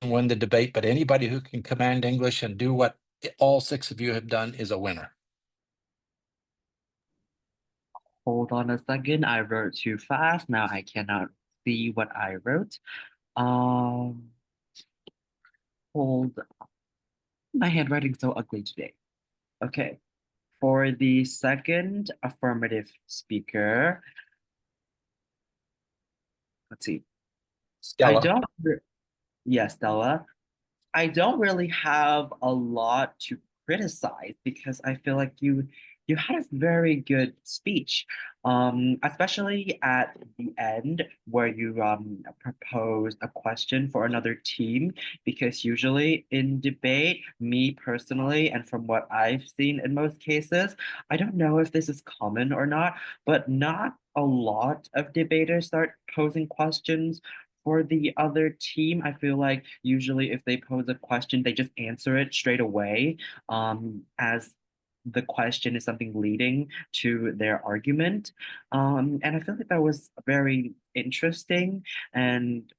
Win the debate, but anybody who can command English and do what all six of you have done is a winner. Hold on a second. I wrote too fast. Now I cannot see what I wrote. Um, hold. My handwriting's so ugly today. Okay. For the second affirmative speaker, let's see. I Stella. don't. Yes, Stella. I don't really have a lot to criticize because I feel like you had a very good speech, especially at the end where you proposed a question for another team. Because usually in debate, me personally, and from what I've seen in most cases, I don't know if this is common or not, but not a lot of debaters start posing questions for the other team. I feel like usually if they pose a question, they just answer it straight away, as the question is something leading to their argument. And I feel like that was very interesting, and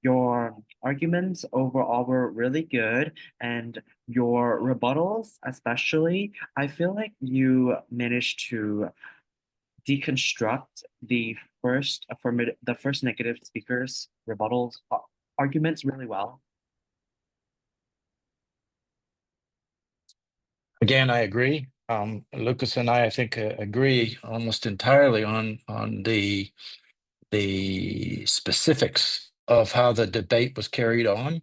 your arguments overall were really good, and your rebuttals especially, I feel like you managed to deconstruct the first negative speaker's rebuttals arguments really well. Again, I agree. Lucas and I think, agree almost entirely on the specifics of how the debate was carried on,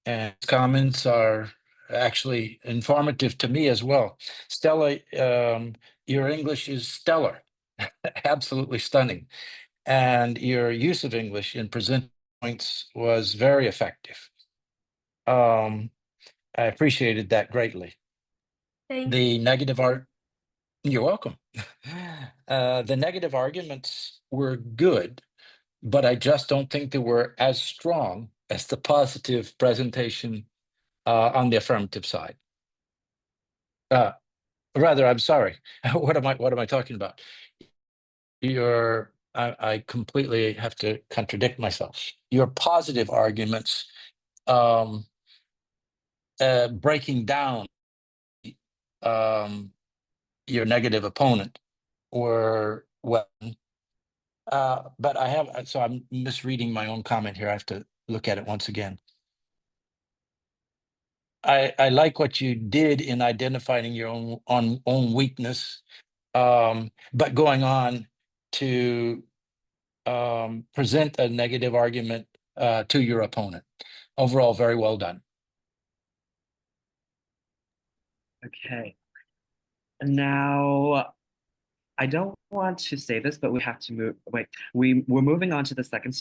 and comments are actually informative to me as well. Stella, your English is stellar, absolutely stunning, and your use of English in presenting points was very effective. I appreciated that greatly. Thank The you. negative art. You're welcome. The negative arguments were good, but I just don't think they were as strong as the positive presentation on the affirmative side. Rather, I'm sorry. What am I talking about? I completely have to contradict myself. Your positive arguments, breaking down your negative opponent, were well. But so I'm misreading my own comment here. I have to look at it once again. I like what you did in identifying your own weakness, but going on to present a negative argument to your opponent. Overall, very well done. Okay. Now, I don't want to say this, but we have to move. Wait, we're moving on to the second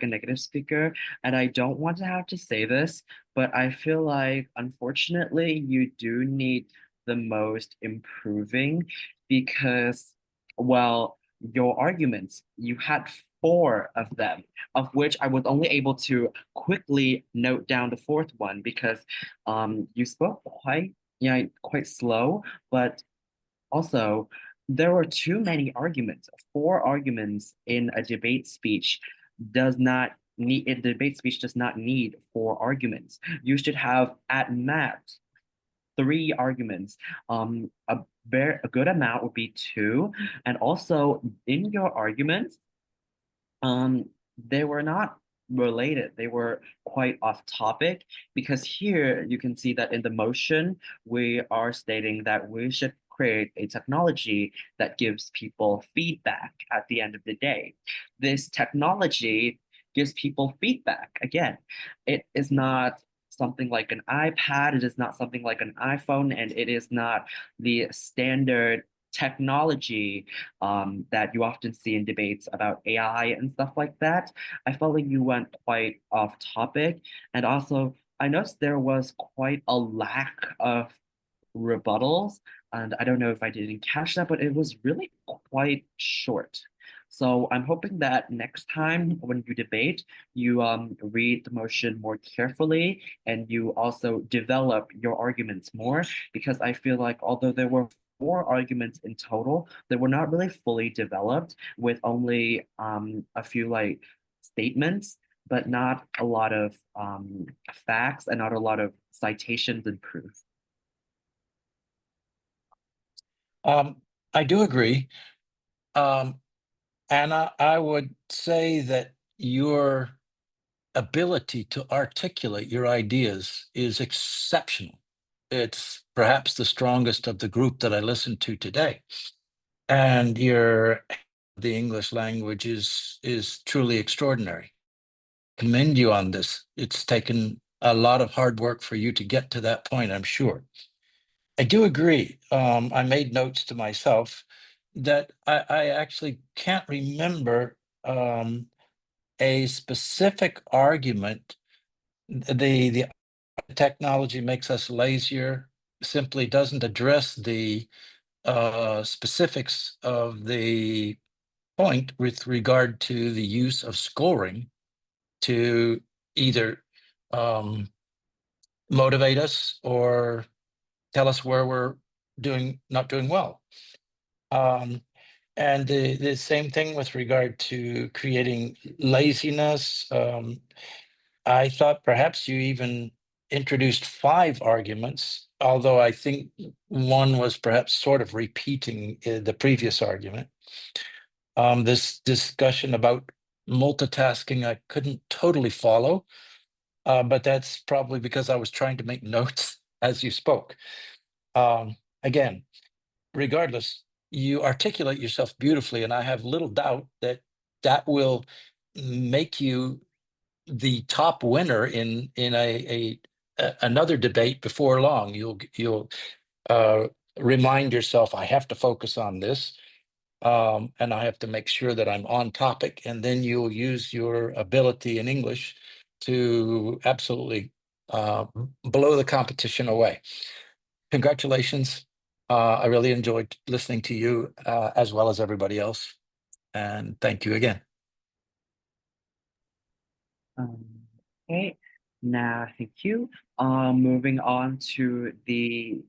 negative speaker, and I don't want to have to say this, but I feel like unfortunately you do need the most improving because, well, your arguments, you had 4 of them, of which I was only able to quickly note down the 4th one because you spoke quite slow, but also, there were too many arguments. 4 arguments in a debate speech does not need 4 arguments. You should have at max 3 arguments. A good amount would be 2. And also in your arguments, they were not related. They were quite off topic because here you can see that in the motion, we are stating that we should create a technology that gives people feedback at the end of the day. This technology gives people feedback. Again, it is not something like an iPad, it is not something like an iPhone, and it is not the standard technology that you often see in debates about AI and stuff like that. I felt like you went quite off topic. And also, I noticed there was quite a lack of rebuttals. And I don't know if I didn't catch that, but it was really quite short. So I'm hoping that next time when you debate, you read the motion more carefully and you also develop your arguments more, because I feel like although there were 4 arguments in total, they were not really fully developed with only a few like statements, but not a lot of facts and not a lot of citations and proof. I do agree. Anna, I would say that your ability to articulate your ideas is exceptional. It's perhaps the strongest of the group that I listened to today. And the English language is truly extraordinary. Commend you on this. It's taken a lot of hard work for you to get to that point, I'm sure. I do agree. I made notes to myself that I actually can't remember a specific argument. The technology makes us lazier simply doesn't address the specifics of the point with regard to the use of scoring to either motivate us or tell us where we're not doing well. And the same thing with regard to creating laziness. I thought perhaps you even introduced 5 arguments, although I think one was perhaps sort of repeating the previous argument. This discussion about multitasking, I couldn't totally follow, but that's probably because I was trying to make notes as you spoke. Again, regardless, you articulate yourself beautifully, and I have little doubt that that will make you the top winner in another debate before long. You'll remind yourself, I have to focus on this, and I have to make sure that I'm on topic, and then you'll use your ability in English to absolutely blow the competition away. Congratulations. I really enjoyed listening to you as well as everybody else. And thank you again. Okay, now thank you. Moving on to the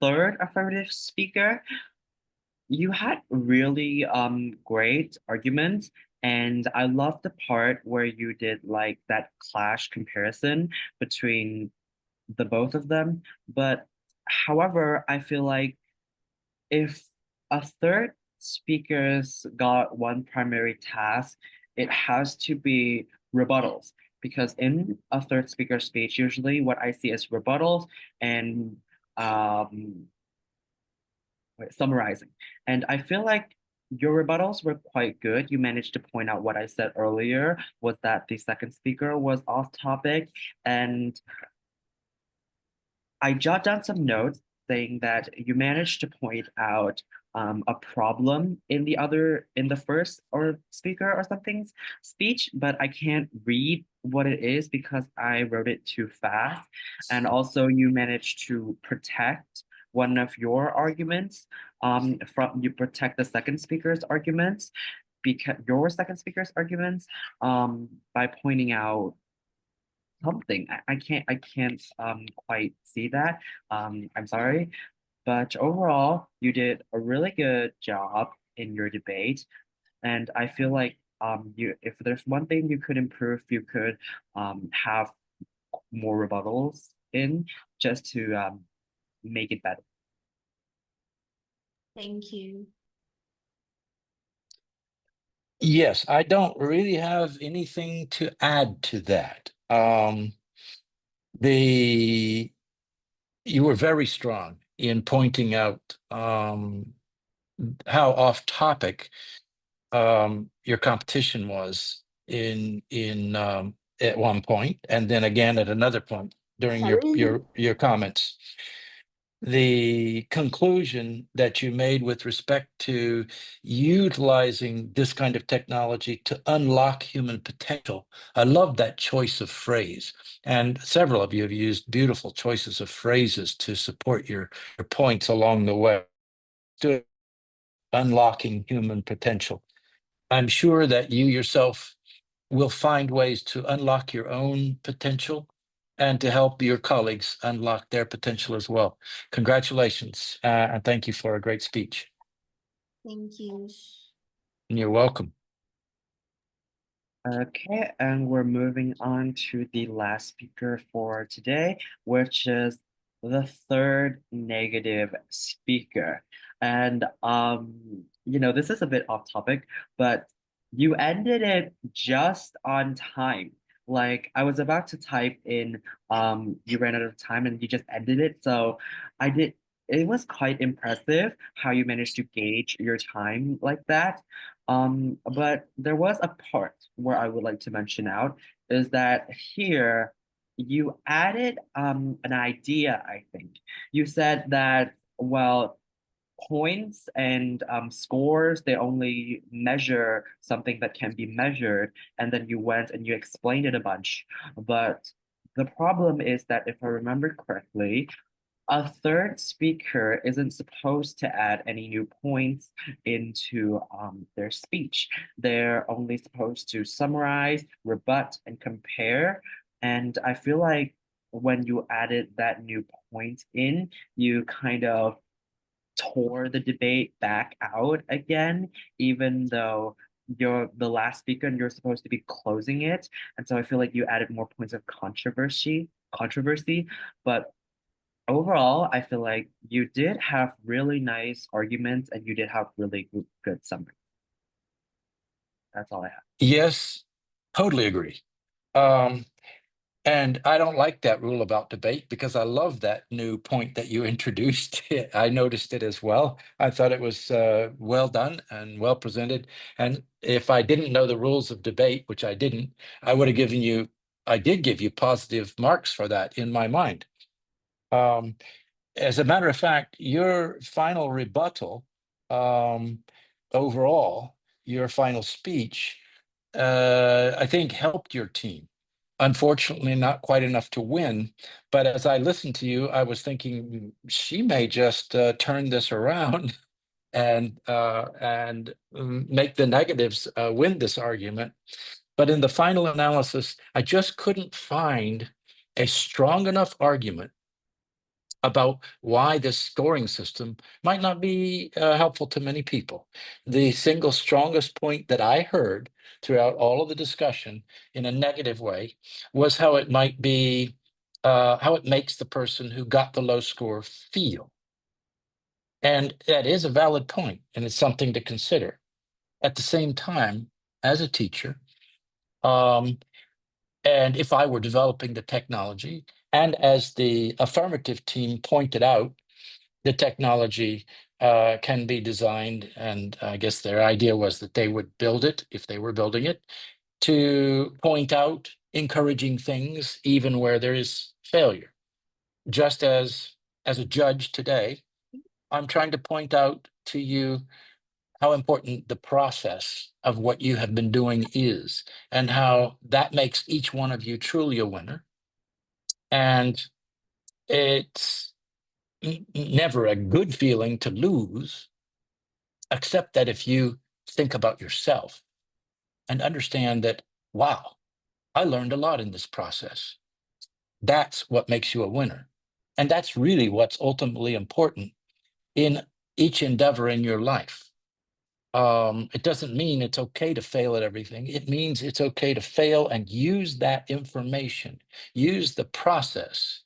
third affirmative speaker. You had really great arguments, and I love the part where you did like that clash comparison between the both of them. But however, I feel like if a third speaker's got one primary task, it has to be rebuttals. Because in a third speaker speech, usually what I see is rebuttals and summarizing. And I feel like your rebuttals were quite good. You managed to point out what I said earlier was that the second speaker was off topic, and I jot down some notes saying that you managed to point out a problem in the first or speaker or something's speech, but I can't read what it is because I wrote it too fast. And also you managed to protect one of your arguments you protect the second speaker's arguments because your second speaker's arguments by pointing out something. I can't quite see that. I'm sorry. But overall, you did a really good job in your debate. And I feel like if there's one thing you could improve, you could have more rebuttals in just to make it better. Thank you. Yes, I don't really have anything to add to that. You were very strong in pointing out how off topic your competition was in at one point, and then again at another point during your comments. The conclusion that you made with respect to utilizing this kind of technology to unlock human potential. I love that choice of phrase. And several of you have used beautiful choices of phrases to support your points along the way. To unlocking human potential. I'm sure that you yourself will find ways to unlock your own potential and to help your colleagues unlock their potential as well. Congratulations, and thank you for a great speech. Thank you. You're welcome. Okay, and we're moving on to the last speaker for today, which is the third negative speaker. And this is a bit off topic, but you ended it just on time. Like I was about to type in, you ran out of time and you just ended it. So I did, it was quite impressive how you managed to gauge your time like that. But there was a part where I would like to mention out is that here you added an idea, I think. You said that, well, points and scores, they only measure something that can be measured, and then you went and you explained it a bunch. But the problem is that if I remember correctly, a third speaker isn't supposed to add any new points into their speech. They're only supposed to summarize, rebut, and compare. And I feel like when you added that new point in, you kind of tore the debate back out again, even though you're the last speaker and you're supposed to be closing it. And so I feel like you added more points of controversy, but overall, I feel like you did have really nice arguments and you did have really good summary. That's all I have. Yes, totally agree. And I don't like that rule about debate because I love that new point that you introduced. I noticed it as well. I thought it was well done and well presented. And if I didn't know the rules of debate, which I didn't, I would have given you, I did give you positive marks for that in my mind. As a matter of fact, your final rebuttal, overall, your final speech, I think helped your team. Unfortunately, not quite enough to win. But as I listened to you, I was thinking she may just turn this around and make the negatives win this argument. But in the final analysis, I just couldn't find a strong enough argument about why this scoring system might not be helpful to many people. The single strongest point that I heard throughout all of the discussion in a negative way was how it might be, how it makes the person who got the low score feel. And that is a valid point, and it's something to consider. At the same time, as a teacher, and if I were developing the technology, and as the affirmative team pointed out, the technology can be designed, and I guess their idea was that they would build it, if they were building it, to point out encouraging things even where there is failure. Just as a judge today, I'm trying to point out to you how important the process of what you have been doing is, and how that makes each one of you truly a winner. And it's never a good feeling to lose, except that if you think about yourself and understand that, wow, I learned a lot in this process. That's what makes you a winner. And that's really what's ultimately important in each endeavor in your life. It doesn't mean it's okay to fail at everything. It means it's okay to fail and use that information, use the process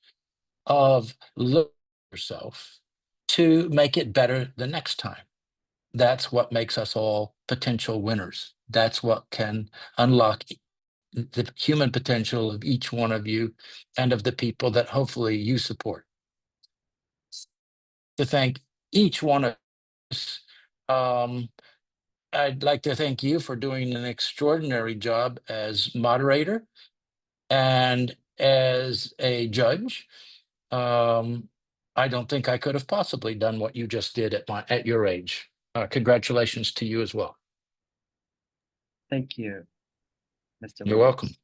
of learning yourself to make it better the next time. That's what makes us all potential winners. That's what can unlock the human potential of each one of you and of the people that hopefully you support. To thank each one of us, I'd like to thank you for doing an extraordinary job as moderator and as a judge. I don't think I could have possibly done what you just did at your age. Congratulations to you as well. Thank you, Mr. You're Williams.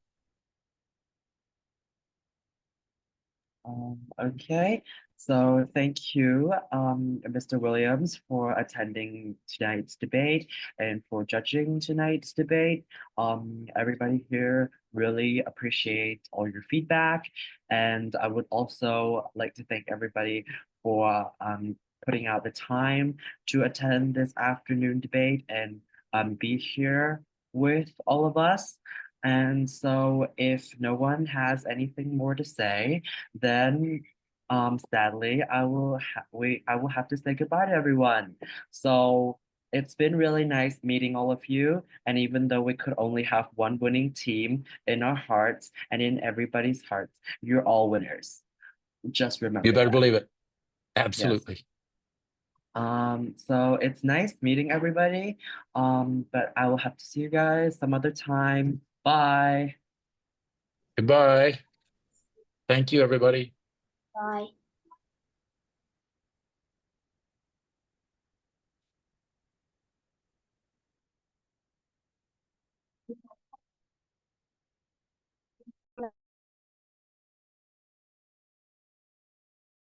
welcome. Okay, so thank you, Mr. Williams, for attending tonight's debate and for judging tonight's debate. Everybody here really appreciates all your feedback, and I would also like to thank everybody for putting out the time to attend this afternoon debate and be here with all of us. And so if no one has anything more to say, then sadly I will have to say goodbye to everyone. So It's been really nice meeting all of you. And even though we could only have one winning team in our hearts and in everybody's hearts, you're all winners. Just remember You better that. believe it. Absolutely. So it's nice meeting everybody. But I will have to see you guys some other time. Bye. Goodbye. Thank you, everybody. Bye.